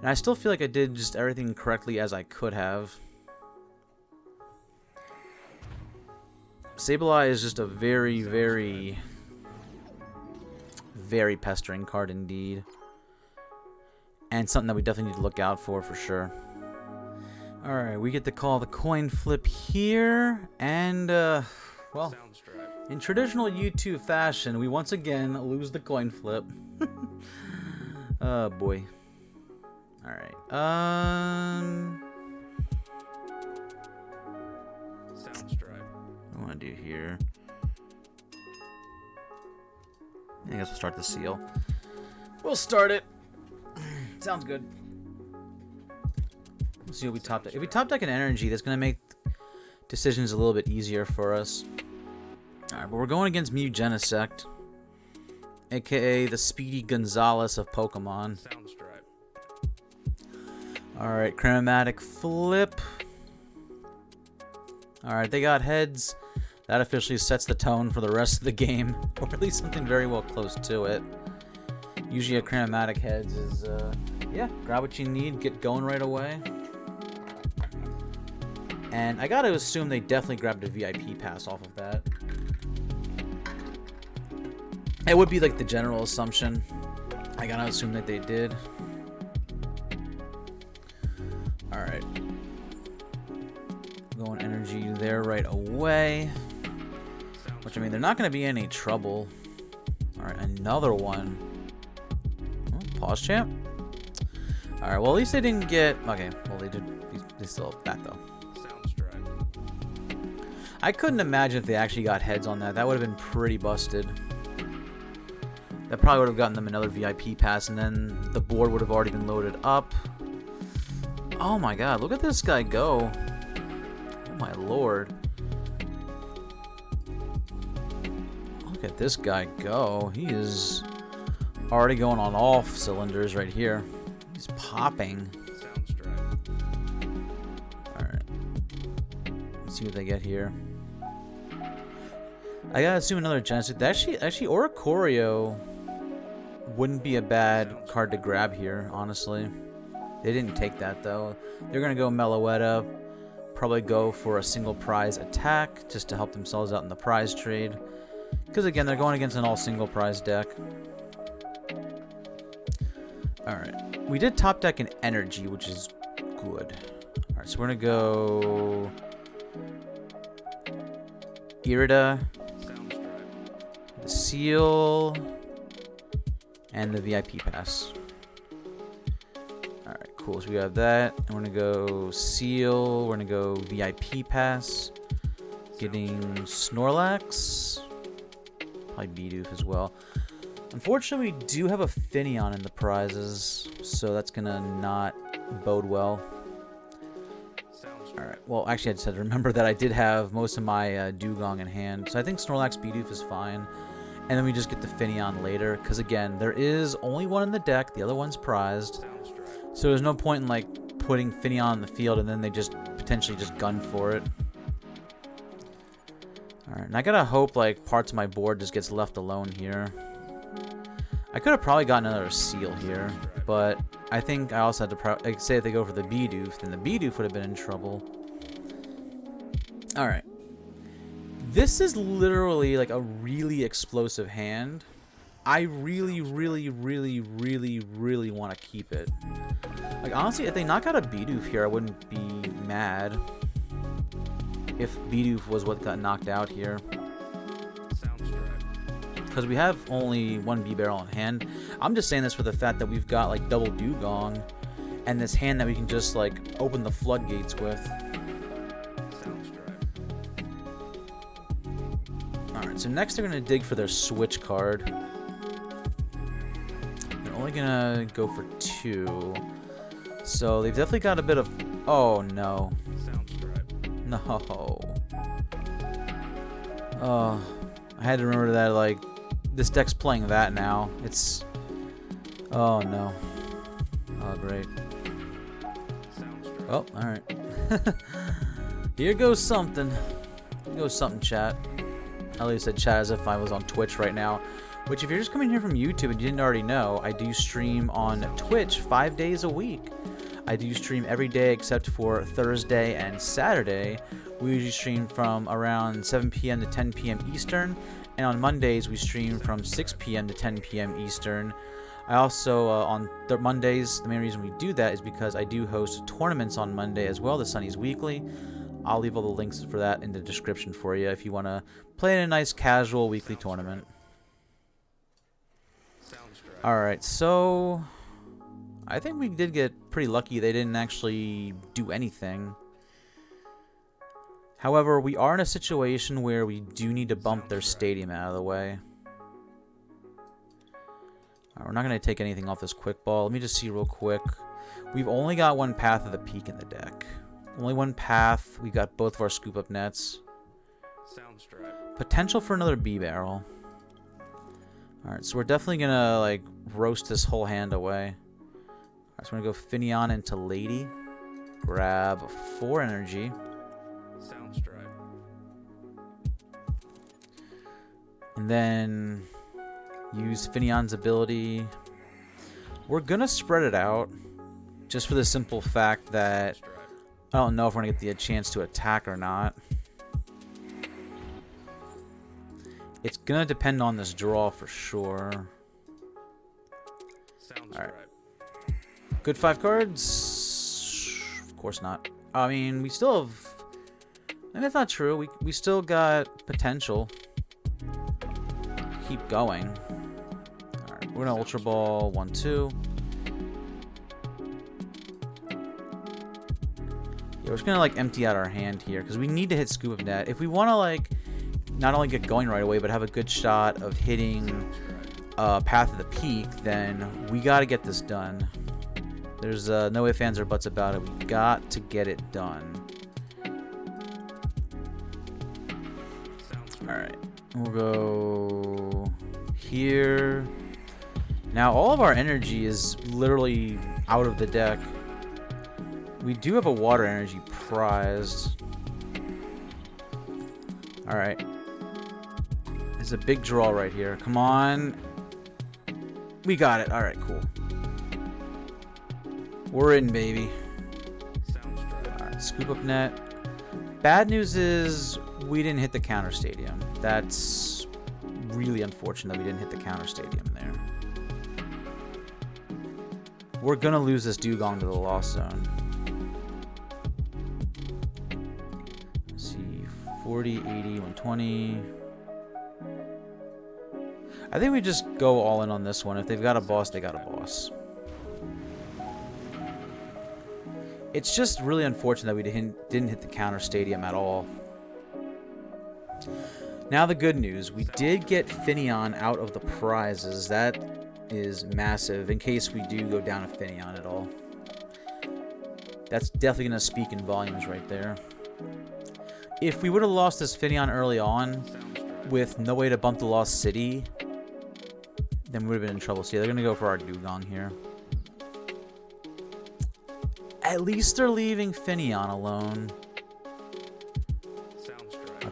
And I still feel like I did just everything correctly as I could have. Sableye is just a very, very, very pestering card indeed. And something that we definitely need to look out for sure. Alright, we get to call the coin flip here. And, well, in traditional YouTube fashion, we once again lose the coin flip. Oh, boy. Alright, what do I want to do here? I guess we'll start the Seel. We'll start it. Sounds good. Let's see what we top deck. If we top deck an energy, that's going to make decisions a little bit easier for us. Alright, but we're going against Genesect, aka the Speedy Gonzalez of Pokemon. Alright, chromatic flip. Alright, they got heads. That officially sets the tone for the rest of the game. Or at least something very well close to it. Usually a chromatic heads is, yeah, grab what you need, get going right away. And I gotta assume they definitely grabbed a VIP pass off of that. It would be like the general assumption. I gotta assume that they did. Alright. Going energy there right away. Which, I mean, they're not gonna be in any trouble. Alright, another one. Oh, pause champ. Alright, well, at least they didn't get... Okay, well, they did... They still have that, though. I couldn't imagine if they actually got heads on that. That would have been pretty busted. That probably would have gotten them another VIP pass, and then the board would have already been loaded up. Oh my god, look at this guy go. Oh my lord. Look at this guy go. He is already going on all cylinders right here. He's popping. Alright. Let's see what they get here. I gotta assume another Genesis. Actually, Oricorio wouldn't be a bad card to grab here, honestly. They didn't take that, though. They're gonna go Meloetta. Probably go for a single prize attack, just to help themselves out in the prize trade. Because, again, they're going against an all-single prize deck. Alright. We did top deck an energy, which is good. Alright, so we're gonna go... Irida, the Seel, and the VIP pass. Alright, cool. So we have that. And we're going to go Seel. We're going to go VIP pass. Getting Snorlax. Probably Bidoof as well. Unfortunately, we do have a Finneon in the prizes, so that's going to not bode well. Alright, well, actually, I just had to remember that I did have most of my Dewgong in hand, so I think Snorlax Bidoof is fine. And then we just get the Finneon later, because again, there is only one in the deck, the other one's prized. So there's no point in, like, putting Finneon in the field and then they just potentially just gun for it. Alright, and I gotta hope, like, parts of my board just gets left alone here. I could have probably gotten another Seel here, but I think I also had to like, say if they go for the Bidoof, then the Bidoof would have been in trouble. Alright. This is literally like a really explosive hand. I really, really, really, really, really want to keep it. Like, honestly, if they knock out a Bidoof here, I wouldn't be mad. If Bidoof was what got knocked out here. Because we have only one Bibarel in hand. I'm just saying this for the fact that we've got like double Dewgong and this hand that we can just like open the floodgates with. Alright, so next they're going to dig for their switch card. They're only going to go for 2. So they've definitely got a bit of... Oh no. No. Oh, I had to remember that like... This deck's playing that now. It's... Oh, no. Oh, great. Oh, alright. Here goes something. Here goes something, chat. At least I said chat as if I was on Twitch right now. Which, if you're just coming here from YouTube and you didn't already know, I do stream on Twitch 5 days a week. I do stream every day except for Thursday and Saturday. We usually stream from around 7 p.m. to 10 p.m. Eastern. And on Mondays, we stream from 6 p.m. to 10 p.m. Eastern. I also, on Mondays, the main reason we do that is because I do host tournaments on Monday as well, the Sunny's Weekly. I'll leave all the links for that in the description for you if you want to play in a nice casual weekly tournament. Alright, so... I think we did get pretty lucky they didn't actually do anything. However, we are in a situation where we do need to bump their stadium out of the way. We're not going to take anything off this quick ball. Let me just see real quick. We've only got one path of the peak in the deck. Only one path. We got both of our scoop up nets. Potential for another Bibarel. Alright, so we're definitely going to like roast this whole hand away. Alright, so we're gonna go Finneon into Lady. Grab 4 energy. Soundstripe. And then use Finneon's ability. We're gonna spread it out. Just for the simple fact that I don't know if we're gonna get the chance to attack or not. It's gonna depend on this draw for sure. Alright. Good 5 cards? Of course not. I mean, we still have... And that's not true. We still got potential. Keep going. Alright, we're gonna Ultra Ball 1-2. Yeah, we're just gonna like empty out our hand here because we need to hit Scoop Up Net. If we want to like not only get going right away but have a good shot of hitting Path of the Peak, then we got to get this done. There's no ifs, ands, or buts about it. We got to get it done. Alright. We'll go here. Now all of our energy is literally out of the deck. We do have a water energy prized. Alright. There's a big draw right here. Come on. We got it. Alright, cool. We're in, baby. Alright, Scoop Up Net. Bad news is we didn't hit the counter stadium. That's really unfortunate that we didn't hit the counter stadium there. We're gonna lose this Dewgong to the Lost Zone. Let's see, 40, 80, 120. I think we just go all in on this one. If they've got a boss, they got a boss. It's just really unfortunate that we didn't hit the counter stadium at all. Now the good news. We did get Finneon out of the prizes. That is massive in case we do go down a Finneon at all. That's definitely going to speak in volumes right there. If we would have lost this Finneon early on with no way to bump the Lost City, then we would have been in trouble. So yeah, they're going to go for our Dewgong here. At least they're leaving Finneon alone.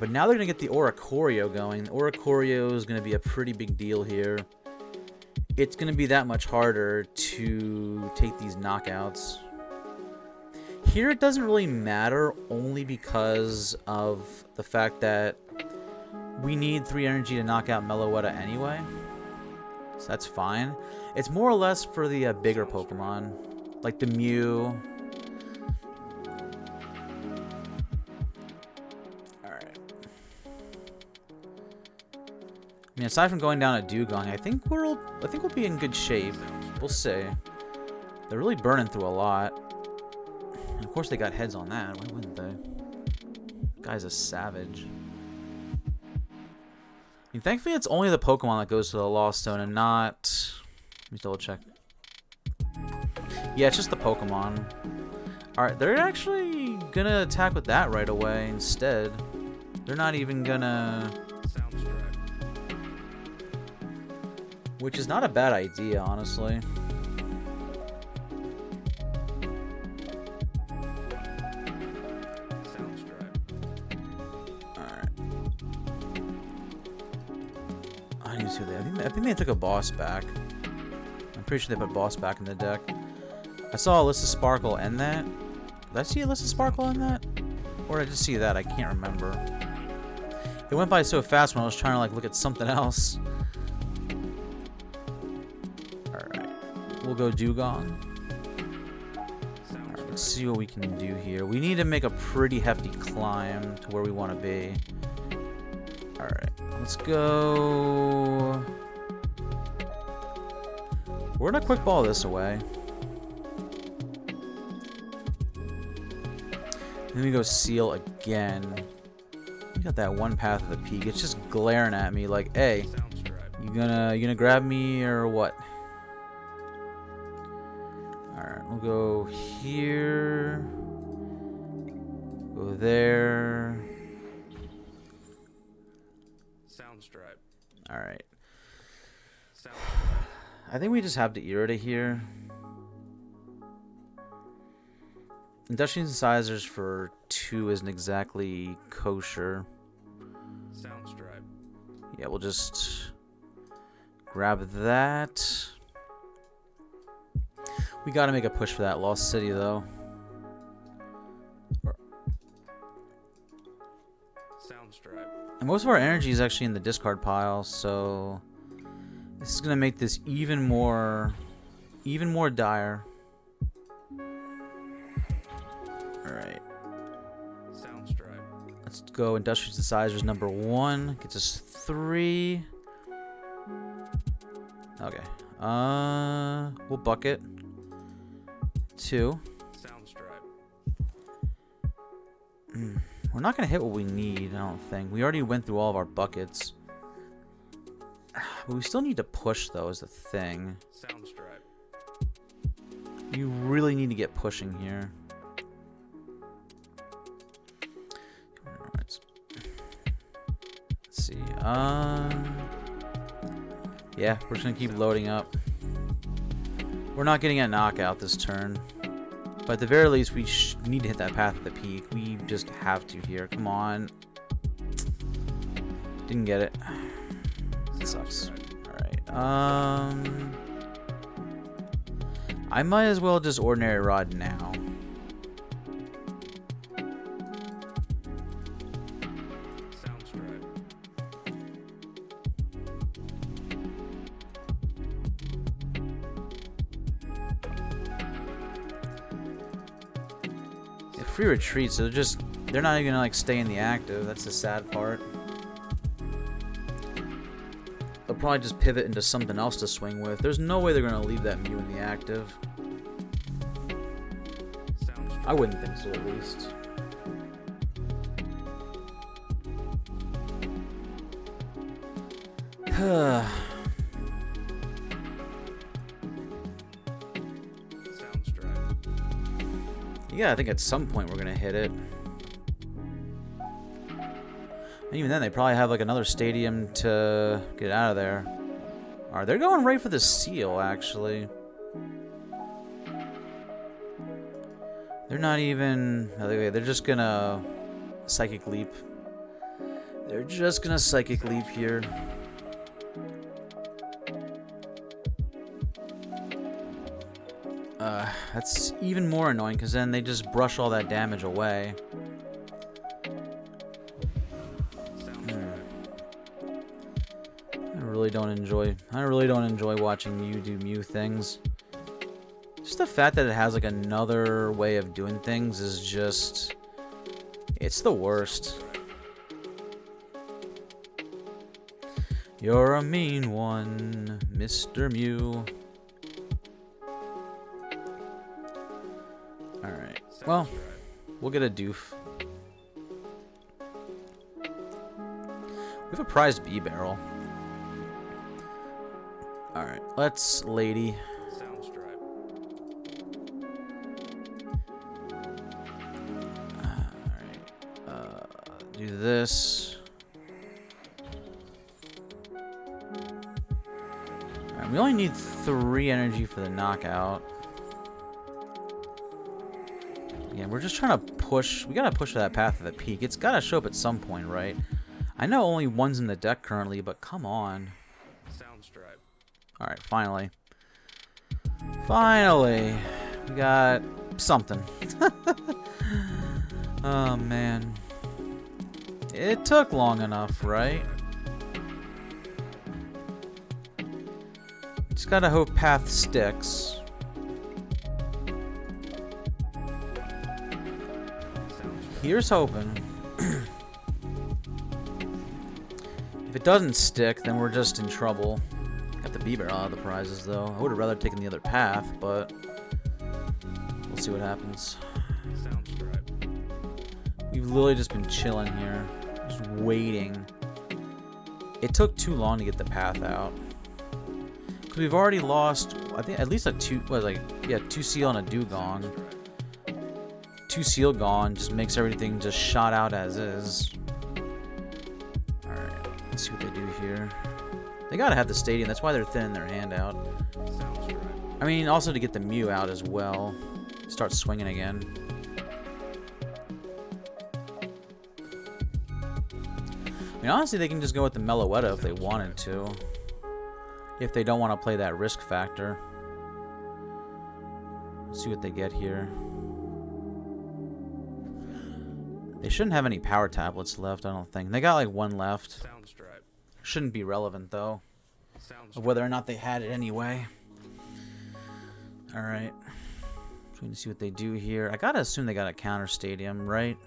But now they're going to get the Oricorio going. The Oricorio is going to be a pretty big deal here. It's going to be that much harder to take these knockouts. Here it doesn't really matter only because of the fact that we need 3 energy to knock out Meloetta anyway. So that's fine. It's more or less for the bigger Pokemon, like the Mew. Alright. I mean, aside from going down a Dewgong, I think we'll be in good shape. We'll see. They're really burning through a lot. And of course they got heads on that. Why wouldn't they? Guy's a savage. I mean, thankfully it's only the Pokemon that goes to the Lost Zone and not... Let me double check. Yeah, it's just the Pokemon. Alright, they're actually gonna attack with that right away instead. They're not even gonna... Which is not a bad idea, honestly. Alright. I need to see that. I think they took a boss back. I'm pretty sure they put boss back in the deck. I saw Alyssa Sparkle end that. Did I see Alyssa Sparkle in that? Or did I just see that? I can't remember. It went by so fast when I was trying to like look at something else. We'll go Dewgong. Alright, let's see what we can do here. We need to make a pretty hefty climb to where we want to be. Alright, let's go... We're gonna quick ball this away. Then we go Seel again. We got that one Path of the Peak. It's just glaring at me like, hey, you gonna grab me or what? We'll go here, go there. Soundstripe. Alright. I think we just have to Irida here. Industrial synthesizers for 2 isn't exactly kosher. Sound stripe. Yeah, we'll just grab that. We gotta make a push for that Lost City, though. Sound stripe. And most of our energy is actually in the discard pile, so this is gonna make this even more dire. Alright. Sound stripe. Let's go Industrial Synthesizers number 1. Gets us 3. Okay. We'll bucket. 2. Sound stripe. We're not gonna hit what we need, I don't think. We already went through all of our buckets. But we still need to push, though, is the thing. Sound stripe. You really need to get pushing here. Let's see. Yeah, we're just gonna keep loading up. We're not getting a knockout this turn. But at the very least, we need to hit that path at the peak. We just have to here. Come on. Didn't get it. It sucks. Alright. I might as well just Ordinary Rod now. Sound stripe. Yeah, free retreat, so they're not even gonna like stay in the active. That's the sad part. They'll probably just pivot into something else to swing with. There's no way they're gonna leave that Mew in the active. Sound stripe. I wouldn't think so, at least. Sound stripe. Yeah, I think at some point we're gonna hit it. And even then, they probably have like another stadium to get out of there. Alright, they're going right for the Seel, actually. They're not even... They're just gonna Psychic Leap. They're just gonna Psychic Leap here. That's even more annoying, because then they just brush all that damage away. I really don't enjoy watching Mew do Mew things. Just the fact that it has like another way of doing things is just... It's the worst. You're a mean one, Mr. Mew. Alright. Well, we'll get a doof. We have a prized Bibarel. Alright, let's Lady. Sound stripe. Alright. Do this. Alright, we only need 3 energy for the knockout. Yeah, we're just trying to push. We gotta push for that path of the peak. It's gotta show up at some point, right? I know only 1's in the deck currently, but come on. Sound stripe. Alright, finally. Finally! We got something. Oh, man. It took long enough, right? Just gotta hope path sticks. Here's hoping. If it doesn't stick, then we're just in trouble. Got the Bibarel out of the prizes, though. I would have rather taken the other path, but we'll see what happens. Sound stripe. We've literally just been chilling here, just waiting. It took too long to get the path out. Because we've already lost, I think, at least 2 Seel and a Dewgong. 2 Seel gone just makes everything just shot out as is. Alright, let's see what they do here. They gotta have the stadium, that's why they're thinning their hand out. Sound stripe. I mean, also to get the Mew out as well. Start swinging again. mean, honestly, they can just go with the Meloetta if they wanted to. If they don't want to play that risk factor. Let's see what they get here. They shouldn't have any power tablets left, I don't think. They got like one left. Shouldn't be relevant, though, of whether or not they had it anyway. Alright. Trying to see what they do here. I gotta assume they got a counter stadium, right?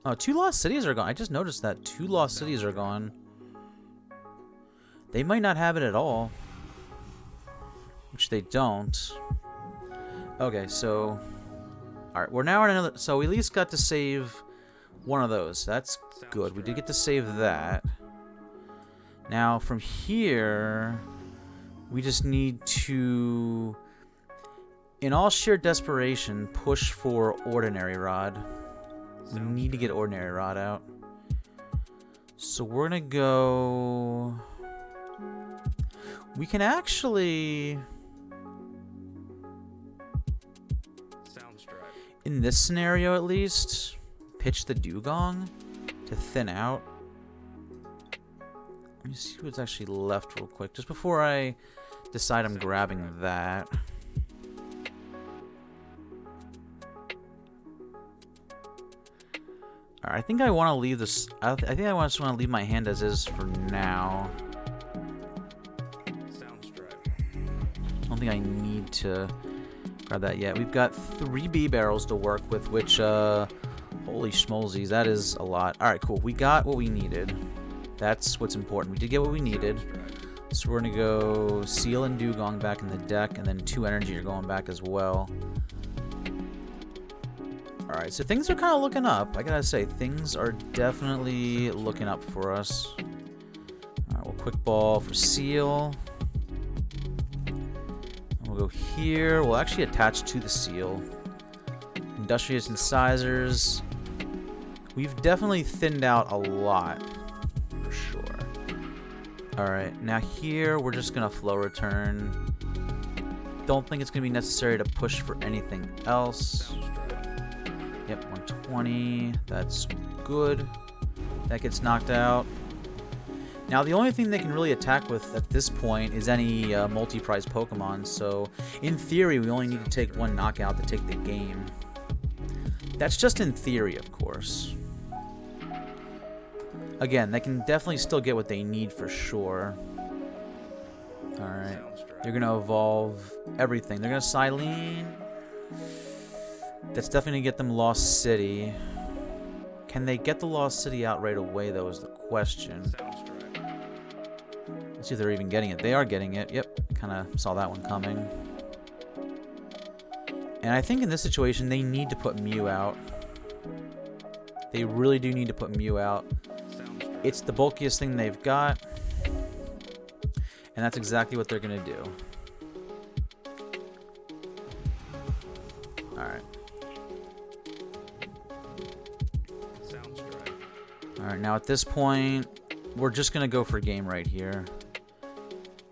Oh, 2 lost cities are gone. I just noticed that 2 lost cities are gone. They might not have it at all. Which they don't. Okay, so... Alright, we're now in another... So we at least got to save one of those. That's good. We did get to save that. Now, from here... We just need to... In all sheer desperation, push for Ordinary Rod. We need to get Ordinary Rod out. So we're gonna go... We can actually... In this scenario, at least, pitch the Dewgong to thin out. Let me see what's actually left real quick, just before I decide I'm grabbing that. Alright, I think I want to leave this... I think I just want to leave my hand as is for now. I don't think I need to grab that yet. We've got 3 Bibarels to work with, which, holy schmolzies, that is a lot. Alright, cool. We got what we needed. That's what's important. We did get what we needed. So we're going to go Seel and Dewgong back in the deck, and then 2 energy are going back as well. Alright, so things are kind of looking up. I gotta say, things are definitely looking up for us. Alright, we'll quick ball for Seel. We'll go here. We'll actually attach to the Seel. Industrious Incisors. We've definitely thinned out a lot, for sure. Alright, now here we're just gonna flow return. Don't think it's gonna be necessary to push for anything else. Yep, 120. That's good. That gets knocked out. Now, the only thing they can really attack with at this point is any multi-prize Pokemon. So, in theory, we only need to take 1 knockout to take the game. That's just in theory, of course. Again, they can definitely still get what they need for sure. Alright. They're going to evolve everything. They're going to Silene. That's definitely going to get them Lost City. Can they get the Lost City out right away, though, is the question. Let's see if they're even getting it. They are getting it. Yep, kind of saw that one coming. And I think in this situation, they need to put Mew out. They really do need to put Mew out. It's the bulkiest thing they've got. And that's exactly what they're going to do. Alright. Alright, now at this point, we're just going to go for game right here.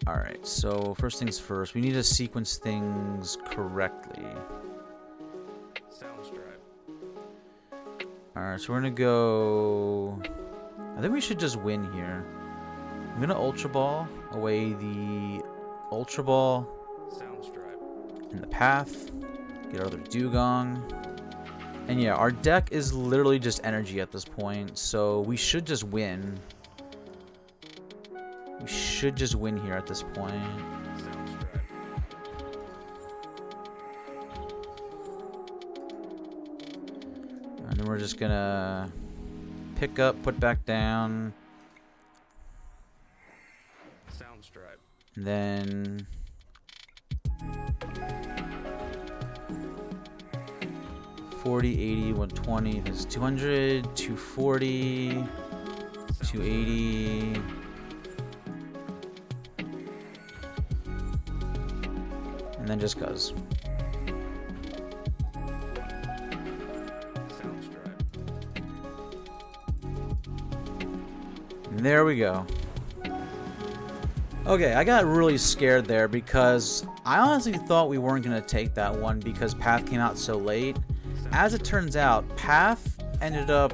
Alright, so first things first, we need to sequence things correctly. Alright, so we're going to go... I think we should just win here. I'm going to Ultra Ball away the Ultra Ball in the path. Get our other Dewgong. And yeah, our deck is literally just energy at this point, so we should just win. We should just win here at this point. And then we're just gonna pick up, put back down. And then... $40, $80, $120, that's $200, $240, $280. And then just goes. And there we go. Okay, I got really scared there because I honestly thought we weren't going to take that one because Path came out so late. As it turns out, Path ended up...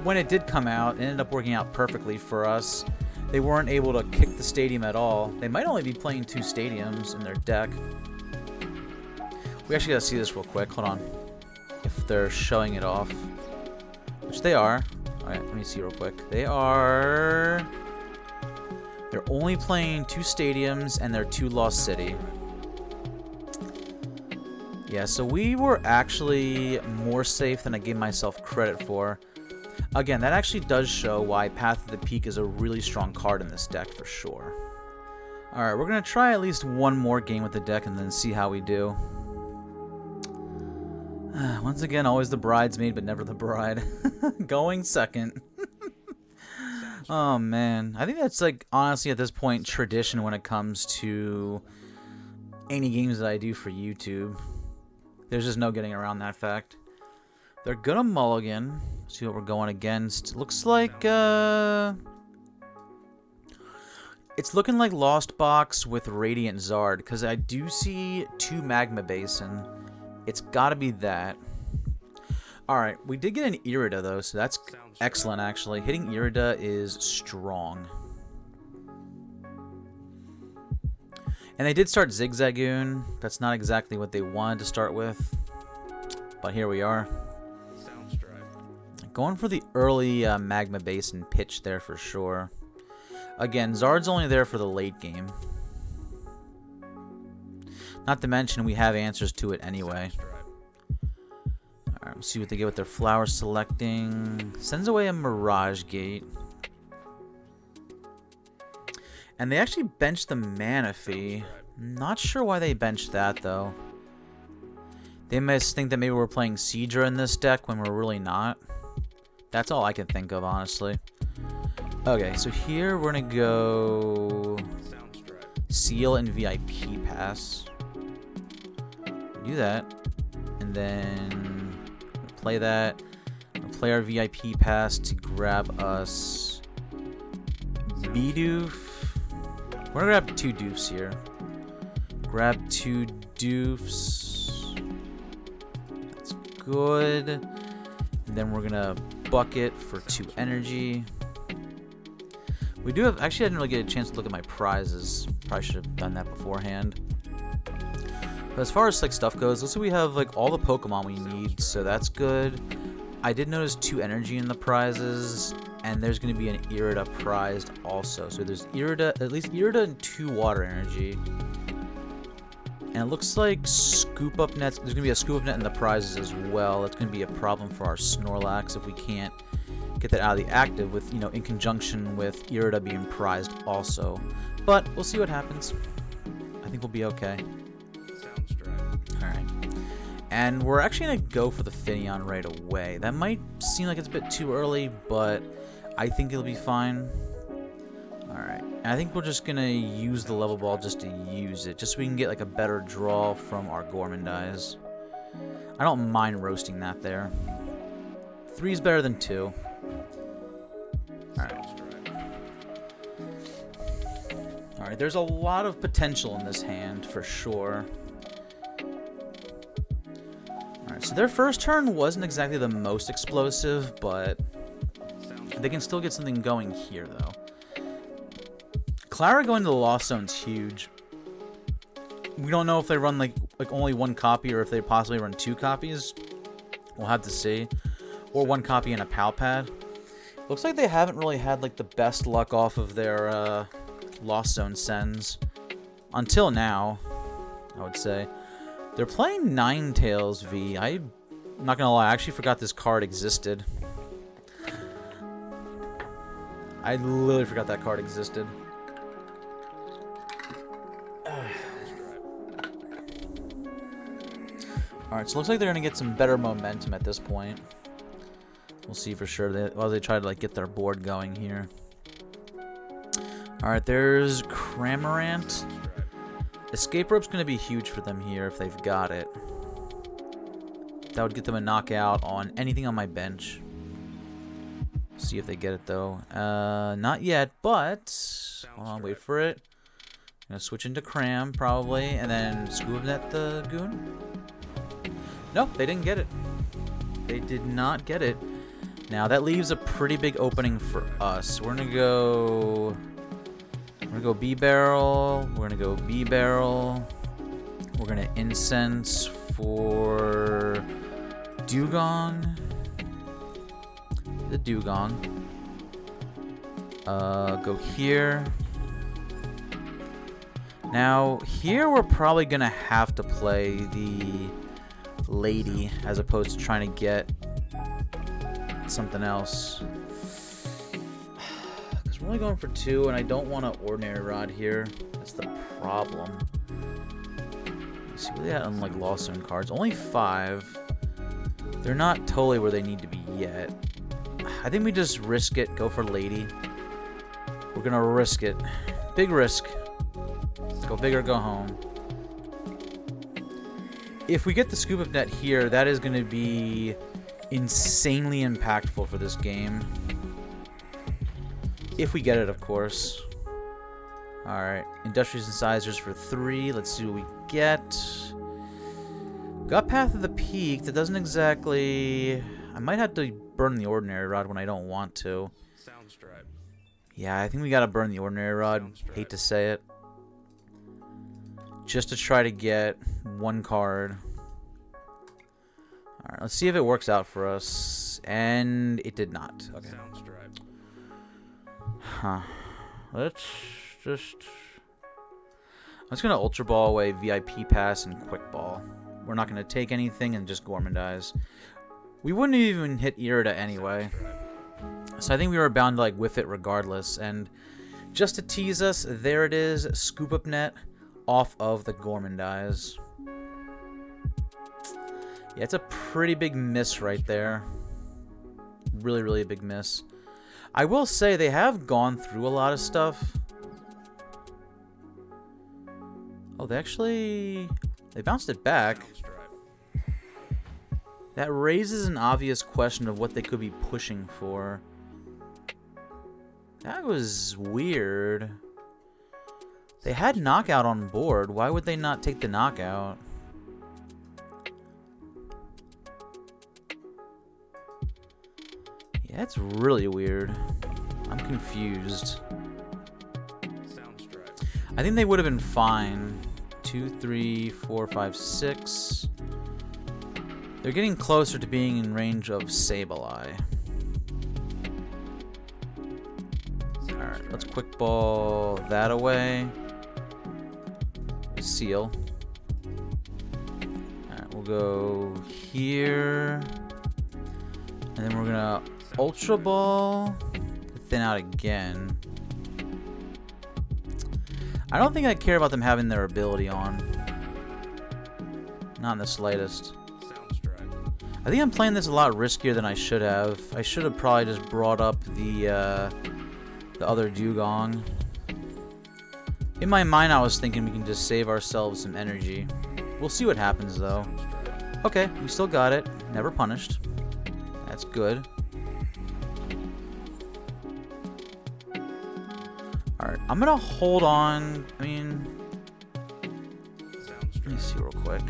when it did come out, it ended up working out perfectly for us. They weren't able to kick the stadium at all. They might only be playing 2 stadiums in their deck. We actually gotta see this real quick. Hold on. If they're showing it off. Which they are. Alright, let me see real quick. They're only playing 2 stadiums and they're 2 Lost City. Yeah, so we were actually more safe than I gave myself credit for. Again, that actually does show why Path of the Peak is a really strong card in this deck for sure. Alright, we're going to try at least one more game with the deck and then see how we do. Once again, always the bridesmaid, but never the bride. Going second. Oh, man. I think that's, like, honestly, at this point, tradition when it comes to any games that I do for YouTube. There's just no getting around that fact. They're gonna mulligan. See what we're going against. Looks like, it's looking like Lost Box with Radiant Zard, because I do see 2 Magma Basin. It's gotta be that. Alright, we did get an Irida, though, so that's excellent, actually. Hitting Irida is strong. And they did start Zigzagoon. That's not exactly what they wanted to start with. But here we are. Going for the early Magma Basin pitch there for sure. Again, Zard's only there for the late game. Not to mention we have answers to it anyway. Alright, we'll see what they get with their flower selecting. Sends away a Mirage Gate. And they actually benched the Manaphy. Not sure why they benched that, though. They must think that maybe we're playing Seadra in this deck when we're really not. That's all I can think of, honestly. Okay, so here we're going to go Seel and VIP Pass. Do that. And then play that. We'll play our VIP Pass to grab us Bidoof. We're gonna grab 2 Doofs here. Grab 2 Doofs. That's good. And then we're gonna bucket for 2 energy. We do have. Actually, I didn't really get a chance to look at my prizes. Probably should have done that beforehand. But as far as like stuff goes, looks like we have like all the Pokemon we need, so that's good. I did notice 2 energy in the prizes. And there's going to be an Irida prized also. So there's Irida, at least Irida and 2 water energy. And it looks like Scoop Up Nets. There's going to be a Scoop Up Net in the prizes as well. That's going to be a problem for our Snorlax if we can't get that out of the active with, you know, in conjunction with Irida being prized also. But we'll see what happens. I think we'll be okay. Alright. And we're actually going to go for the Finneon right away. That might seem like it's a bit too early, but I think it'll be fine. Alright. And I think we're just going to use the level ball just to use it. Just so we can get like a better draw from our Gormandise. I don't mind roasting that there. 3 is better than 2. Alright. Alright, there's a lot of potential in this hand for sure. Alright, so their first turn wasn't exactly the most explosive, but they can still get something going here, though. Clara going to the Lost Zone's huge. We don't know if they run like only 1 copy or if they possibly run 2 copies. We'll have to see. Or 1 copy and a Pal Pad. Looks like they haven't really had like the best luck off of their Lost Zone sends. Until now, I would say. They're playing Ninetales V. I'm not gonna lie, I actually forgot this card existed. I literally forgot that card existed. Alright, so it looks like they're gonna get some better momentum at this point. We'll see for sure while they try to like get their board going here. Alright, there's Cramorant. Escape Rope's going to be huge for them here if they've got it. That would get them a knockout on anything on my bench. See if they get it, though. Not yet, but... Hold on, wait for it. I'm going to switch into Cram, probably, and then Scoop Net the Goon. Nope, they didn't get it. They did not get it. Now that leaves a pretty big opening for us. We're gonna go Bibarel. We're gonna go Bibarel. We're gonna incense for Dewgong. The Dewgong. Go here. Now, here we're probably going to have to play the Lady as opposed to trying to get something else. Because we're only going for 2, and I don't want an Ordinary Rod here. That's the problem. Let's see what they got on like Lost Zone cards. Only 5. They're not totally where they need to be yet. I think we just risk it. Go for Lady. We're going to risk it. Big risk. Go big or go home. If we get the Scoop Up Net here, that is going to be insanely impactful for this game. If we get it, of course. Alright. Industrious Incisors for 3. Let's see what we get. Got Path of the Peak. That doesn't exactly... I might have to burn the Ordinary Rod when I don't want to. Soundstripe. Yeah, I think we gotta burn the Ordinary Rod. Hate to say it. Just to try to get 1 card. Alright, let's see if it works out for us. And it did not. Okay. Soundstripe. Huh. Let's just... I'm just gonna Ultra Ball away VIP Pass and Quick Ball. We're not gonna take anything and just Gormandize. We wouldn't even hit Irida anyway. So I think we were bound to like whiff it regardless. And just to tease us, there it is. Scoop Up Net off of the Gormandize. Yeah, it's a pretty big miss right there. Really, really a big miss. I will say they have gone through a lot of stuff. Oh, they bounced it back. That raises an obvious question of what they could be pushing for. That was weird. They had knockout on board. Why would they not take the knockout? Yeah, it's really weird. I'm confused. I think they would have been fine. 2, 3, 4, 5, 6. They're getting closer to being in range of Sableye. Alright, let's Quick Ball that away. Seel. Alright, we'll go here. And then we're gonna Ultra Ball. Thin out again. I don't think I care about them having their ability on. Not in the slightest. I think I'm playing this a lot riskier than I should have. I should have probably just brought up the other Dewgong. In my mind, I was thinking we can just save ourselves some energy. We'll see what happens, though. Okay, we still got it. Never punished. That's good. Alright, I'm gonna hold on. I mean... Let me see real quick.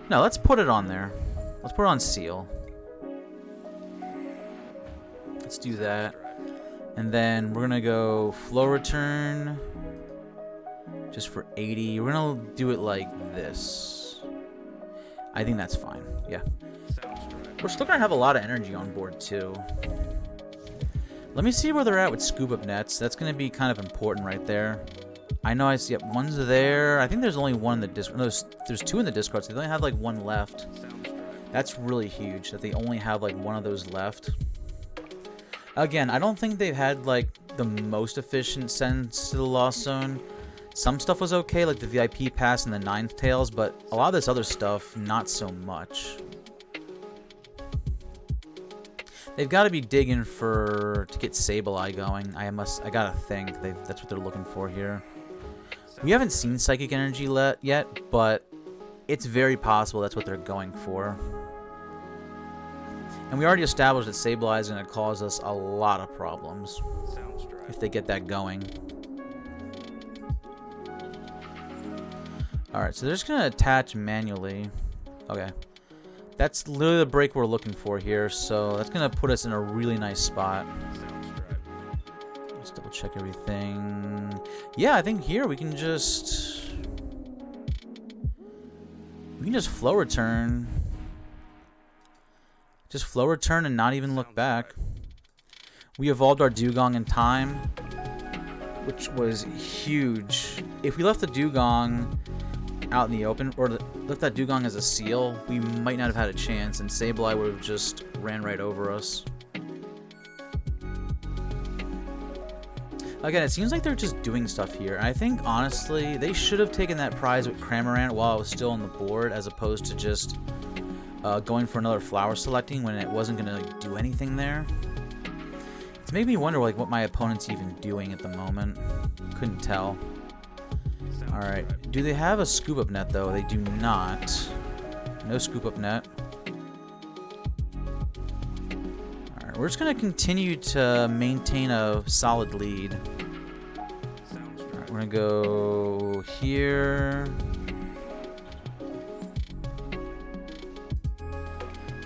No, let's put it on there. Let's put it on Seel. Let's do that. And then we're gonna go Flow Return. Just for 80. We're gonna do it like this. I think that's fine. Yeah. We're still gonna have a lot of energy on board too. Let me see where they're at with Scoop Up Nets. That's gonna be kind of important right there. I know I see it. One's there. I think there's only one in the Discord. No, there's 2 in the Discord, so they only have like 1 left. That's really huge that they only have like 1 of those left. Again, I don't think they've had like the most efficient sends to the Lost Zone. Some stuff was okay, like the VIP Pass and the Ninetales, but a lot of this other stuff, not so much. They've got to be digging to get Sableye going. I gotta think that's what they're looking for here. We haven't seen Psychic Energy yet, but it's very possible that's what they're going for. And we already established that Sableye is going to cause us a lot of problems if they get that going. Alright, so they're just going to attach manually. Okay. That's literally the break we're looking for here, so that's going to put us in a really nice spot. Let's double check everything. Yeah, I think here we can just flow return. Just flow return and not even look back. We evolved our Dewgong in time, which was huge. If we left the Dewgong out in the open, or left that Dewgong as a Seel, we might not have had a chance, and Sableye would have just ran right over us. Again, it seems like they're just doing stuff here. And I think, honestly, they should have taken that prize with Cramorant while it was still on the board, as opposed to just going for another flower selecting when it wasn't going to do anything there. It's made me wonder like what my opponent's even doing at the moment. Couldn't tell. Alright, do they have a Scoop Up Net, though? They do not. No Scoop Up Net. Alright, we're just going to continue to maintain a solid lead. Alright, we're going to go here.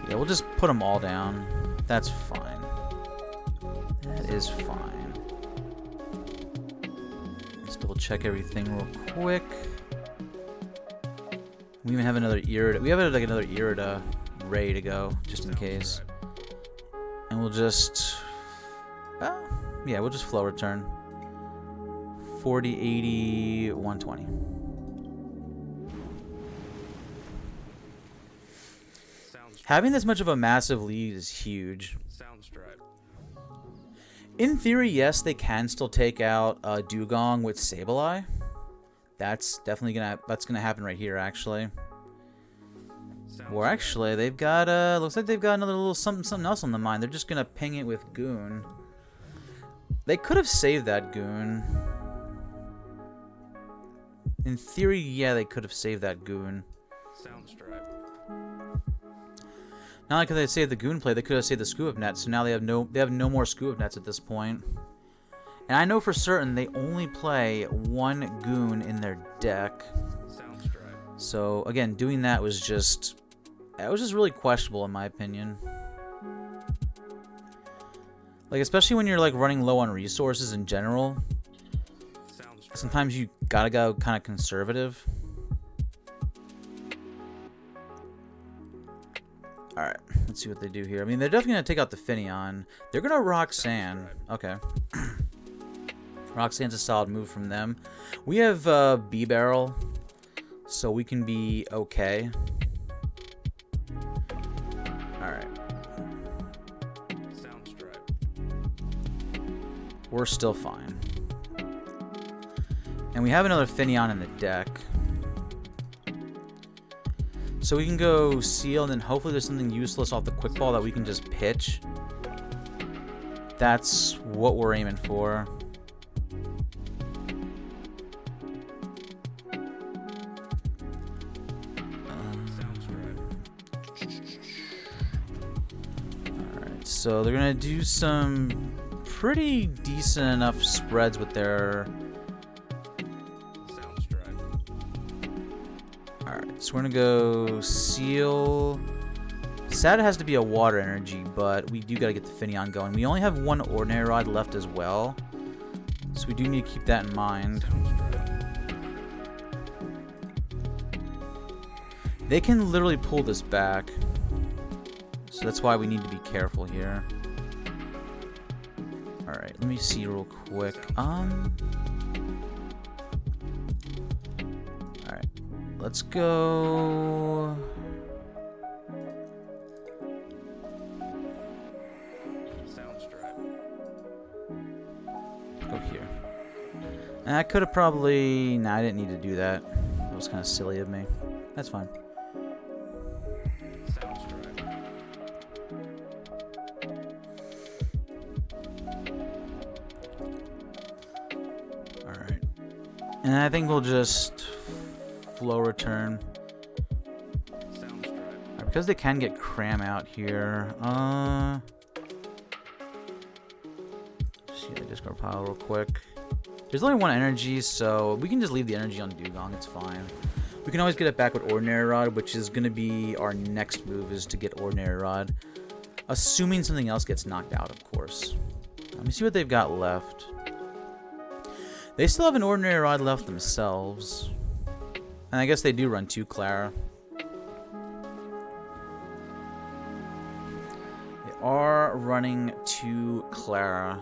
Yeah, we'll just put them all down. That's fine. That is fine. Let's double check everything real quick. We even have another Irida. We have like another Irida ready to go, just in case. And we'll just... yeah, we'll just flow return. 40, 80, 120. Having this much of a massive lead is huge. In theory, yes, they can still take out Dewgong with Sableye. That's definitely gonna happen right here, actually. Or actually, they've got looks like they've got another little something else on the mind. They're just gonna ping it with Goon. They could have saved that Goon. In theory, yeah, they could have saved that Goon. Not only could they save the Goon play, they could have saved the Scoop Up Net. So now they have no more Scoop Up Nets at this point. And I know for certain they only play one Goon in their deck. So again, doing that was just really questionable in my opinion. Like, especially when you're like running low on resources in general. Sometimes you gotta go kind of conservative. Alright, let's see what they do here. I mean, they're definitely going to take out the Finneon. They're going to Roxanne. Okay. Roxanne's a solid move from them. We have Bibarel, so we can be okay. Alright. We're still fine. And we have another Finneon in the deck. So we can go Seel, and then hopefully there's something useless off the Quick Ball that we can just pitch. That's what we're aiming for. Alright, so they're going to do some pretty decent enough spreads with their... So we're going to go Seel. Sad it has to be a water energy, but we do got to get the Finneon going. We only have one Ordinary Rod left as well, so we do need to keep that in mind. They can literally pull this back, so that's why we need to be careful here. Alright, let me see real quick. Let's go... Go here. And I could have probably... Nah, I didn't need to do that. That was kind of silly of me. That's fine. Alright. And I think we'll just... flow return. Right, because they can get Cram out here. See, I just go pile real quick. There's only one energy, so we can just leave the energy on Dewgong. It's fine. We can always get it back with Ordinary Rod, which is going to be our next move, is to get Ordinary Rod. Assuming something else gets knocked out, of course. Let me see what they've got left. They still have an Ordinary Rod left themselves. And I guess they do run 2 Clara. They are running 2 Clara.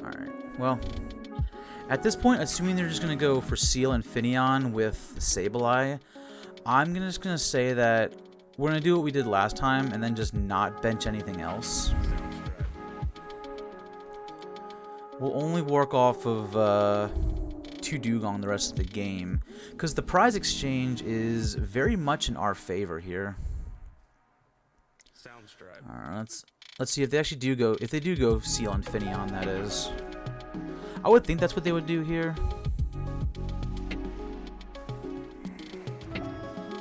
Alright, well... At this point, assuming they're just going to go for Seel and Finneon with Sableye, I'm just going to say that we're going to do what we did last time and then just not bench anything else. We'll only work off of 2 Dewgong the rest of the game, because the prize exchange is very much in our favor here. Alright, let's see if they actually do go, if they do go Seel and Finneon, that is. I would think that's what they would do here.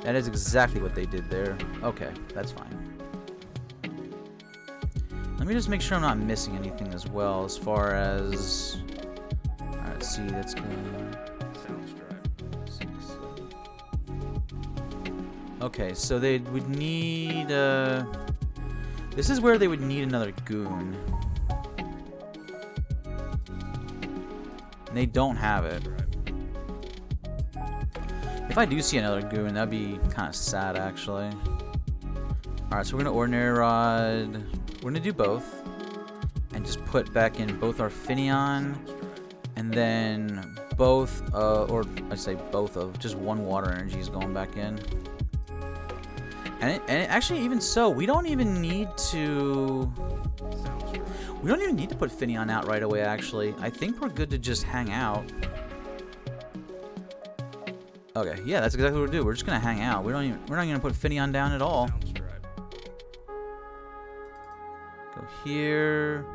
That is exactly what they did there. Okay, that's fine. Let me just make sure I'm not missing anything as well, as far as... Alright, let's see, that's good. Okay, so they would need... This is where they would need another Goon. And they don't have it. If I do see another Goon, that'd be kind of sad, actually. Alright, so we're going to Ordinary Rod. We're going to do both. And just put back in both our Finneon. And then both, or I say both of, just 1 Water Energy is going back in. And actually, even so, we don't even need to... We don't even need to put Finneon out right away, actually. I think we're good to just hang out. Okay, yeah, that's exactly what we'll do. We're just gonna hang out. We're not gonna put Finneon down at all. Go here.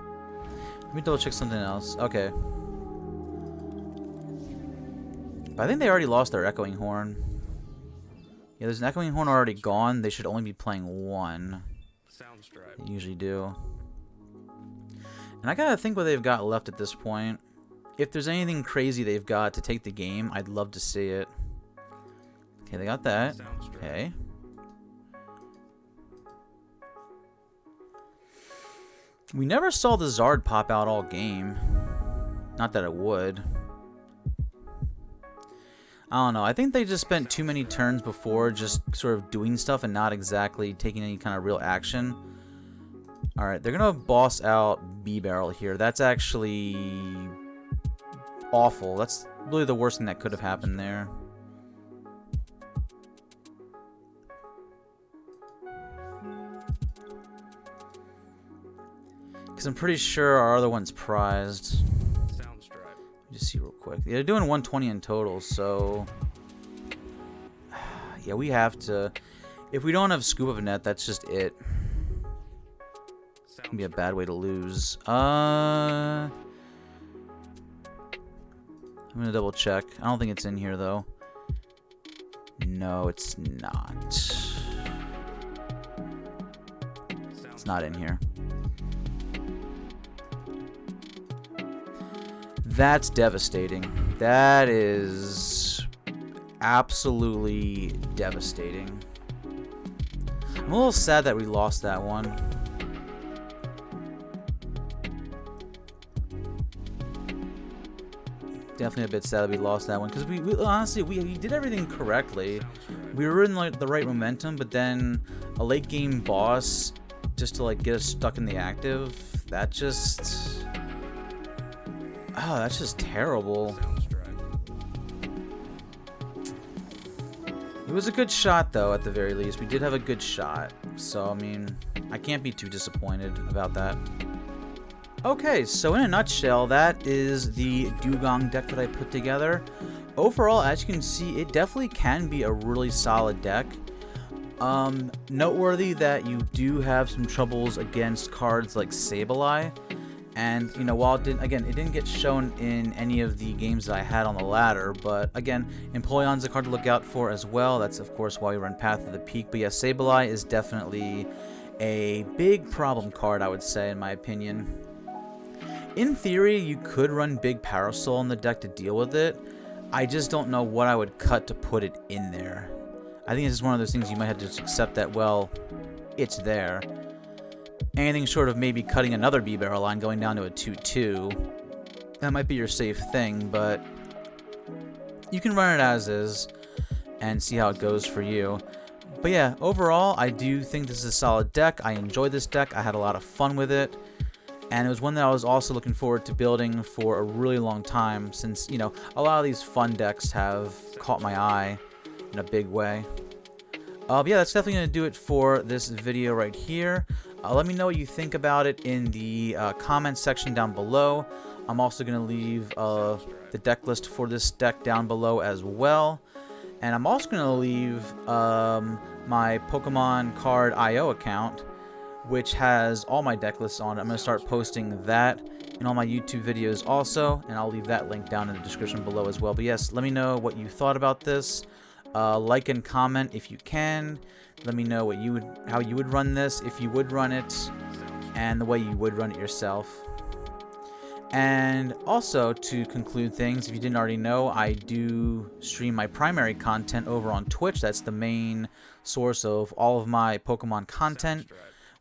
Let me double check something else. Okay. But I think they already lost their Echoing Horn. Yeah, there's an Echoing Horn already gone. They should only be playing 1. They usually do. And I gotta think what they've got left at this point. If there's anything crazy they've got to take the game, I'd love to see it. Okay, they got that. Okay. We never saw the Zard pop out all game. Not that it would. I don't know. I think they just spent too many turns before just sort of doing stuff and not exactly taking any kind of real action. Alright, they're going to boss out Bibarel here. That's actually awful. That's really the worst thing that could have happened there. Because I'm pretty sure our other one's prized. Let me just see real quick. Yeah, they're doing 120 in total, so... Yeah, we have to... If we don't have Scoop Up Net, that's just it. It's gonna be a bad way to lose. I'm gonna double check. I don't think it's in here, though. No, it's not. It's not in here. That's devastating. That is absolutely devastating. I'm a little sad that we lost that one. Definitely a bit sad that we lost that one, because we honestly we did everything correctly. We were in like the right momentum, but then a late game boss just to like get us stuck in the active, that just... Oh, that's just terrible. It was a good shot, though, at the very least. We did have a good shot. So, I mean, I can't be too disappointed about that. Okay, so in a nutshell, that is the Dewgong deck that I put together. Overall, as you can see, it definitely can be a really solid deck. Noteworthy that you do have some troubles against cards like Sableye. And, you know, while it didn't get shown in any of the games that I had on the ladder, but, again, Empoleon's a card to look out for as well. That's, of course, why we run Path of the Peak. But, yes, Sableye is definitely a big problem card, I would say, in my opinion. In theory, you could run Big Parasol in the deck to deal with it. I just don't know what I would cut to put it in there. I think it's just one of those things you might have to just accept that, well, it's there. Anything short of maybe cutting another Bibarel line going down to a 2-2, that might be your safe thing, but you can run it as is and see how it goes for you. But yeah, overall, I do think this is a solid deck. I enjoyed this deck. I had a lot of fun with it. And it was one that I was also looking forward to building for a really long time since, you know, a lot of these fun decks have caught my eye in a big way. But yeah, that's definitely going to do it for this video right here. Let me know what you think about it in the comments section down below. I'm also going to leave the deck list for this deck down below as well. And I'm also going to leave my Pokemon Card IO account, which has all my deck lists on it. I'm going to start posting that in all my YouTube videos also, and I'll leave that link down in the description below as well. But yes, let me know what you thought about this. Like and comment if you can. Let me know what how you would run this, if you would run it, and the way you would run it yourself. And also, to conclude things, if you didn't already know, I do stream my primary content over on Twitch. That's the main source of all of my Pokemon content.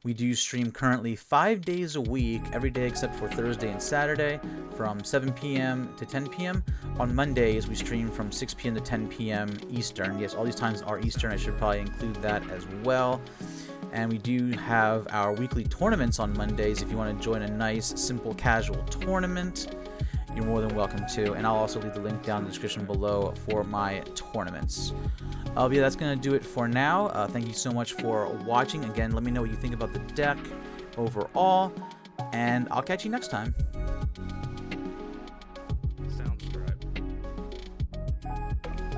We do stream currently 5 days a week, every day except for Thursday and Saturday, from 7 p.m. to 10 p.m. On Mondays, we stream from 6 p.m. to 10 p.m. Eastern. Yes, all these times are Eastern. I should probably include that as well. And we do have our weekly tournaments on Mondays. If you want to join a nice, simple, casual tournament, you're more than welcome to. And I'll also leave the link down in the description below for my tournaments. Yeah, that's going to do it for now. Thank you so much for watching. Again, let me know what you think about the deck overall. And I'll catch you next time.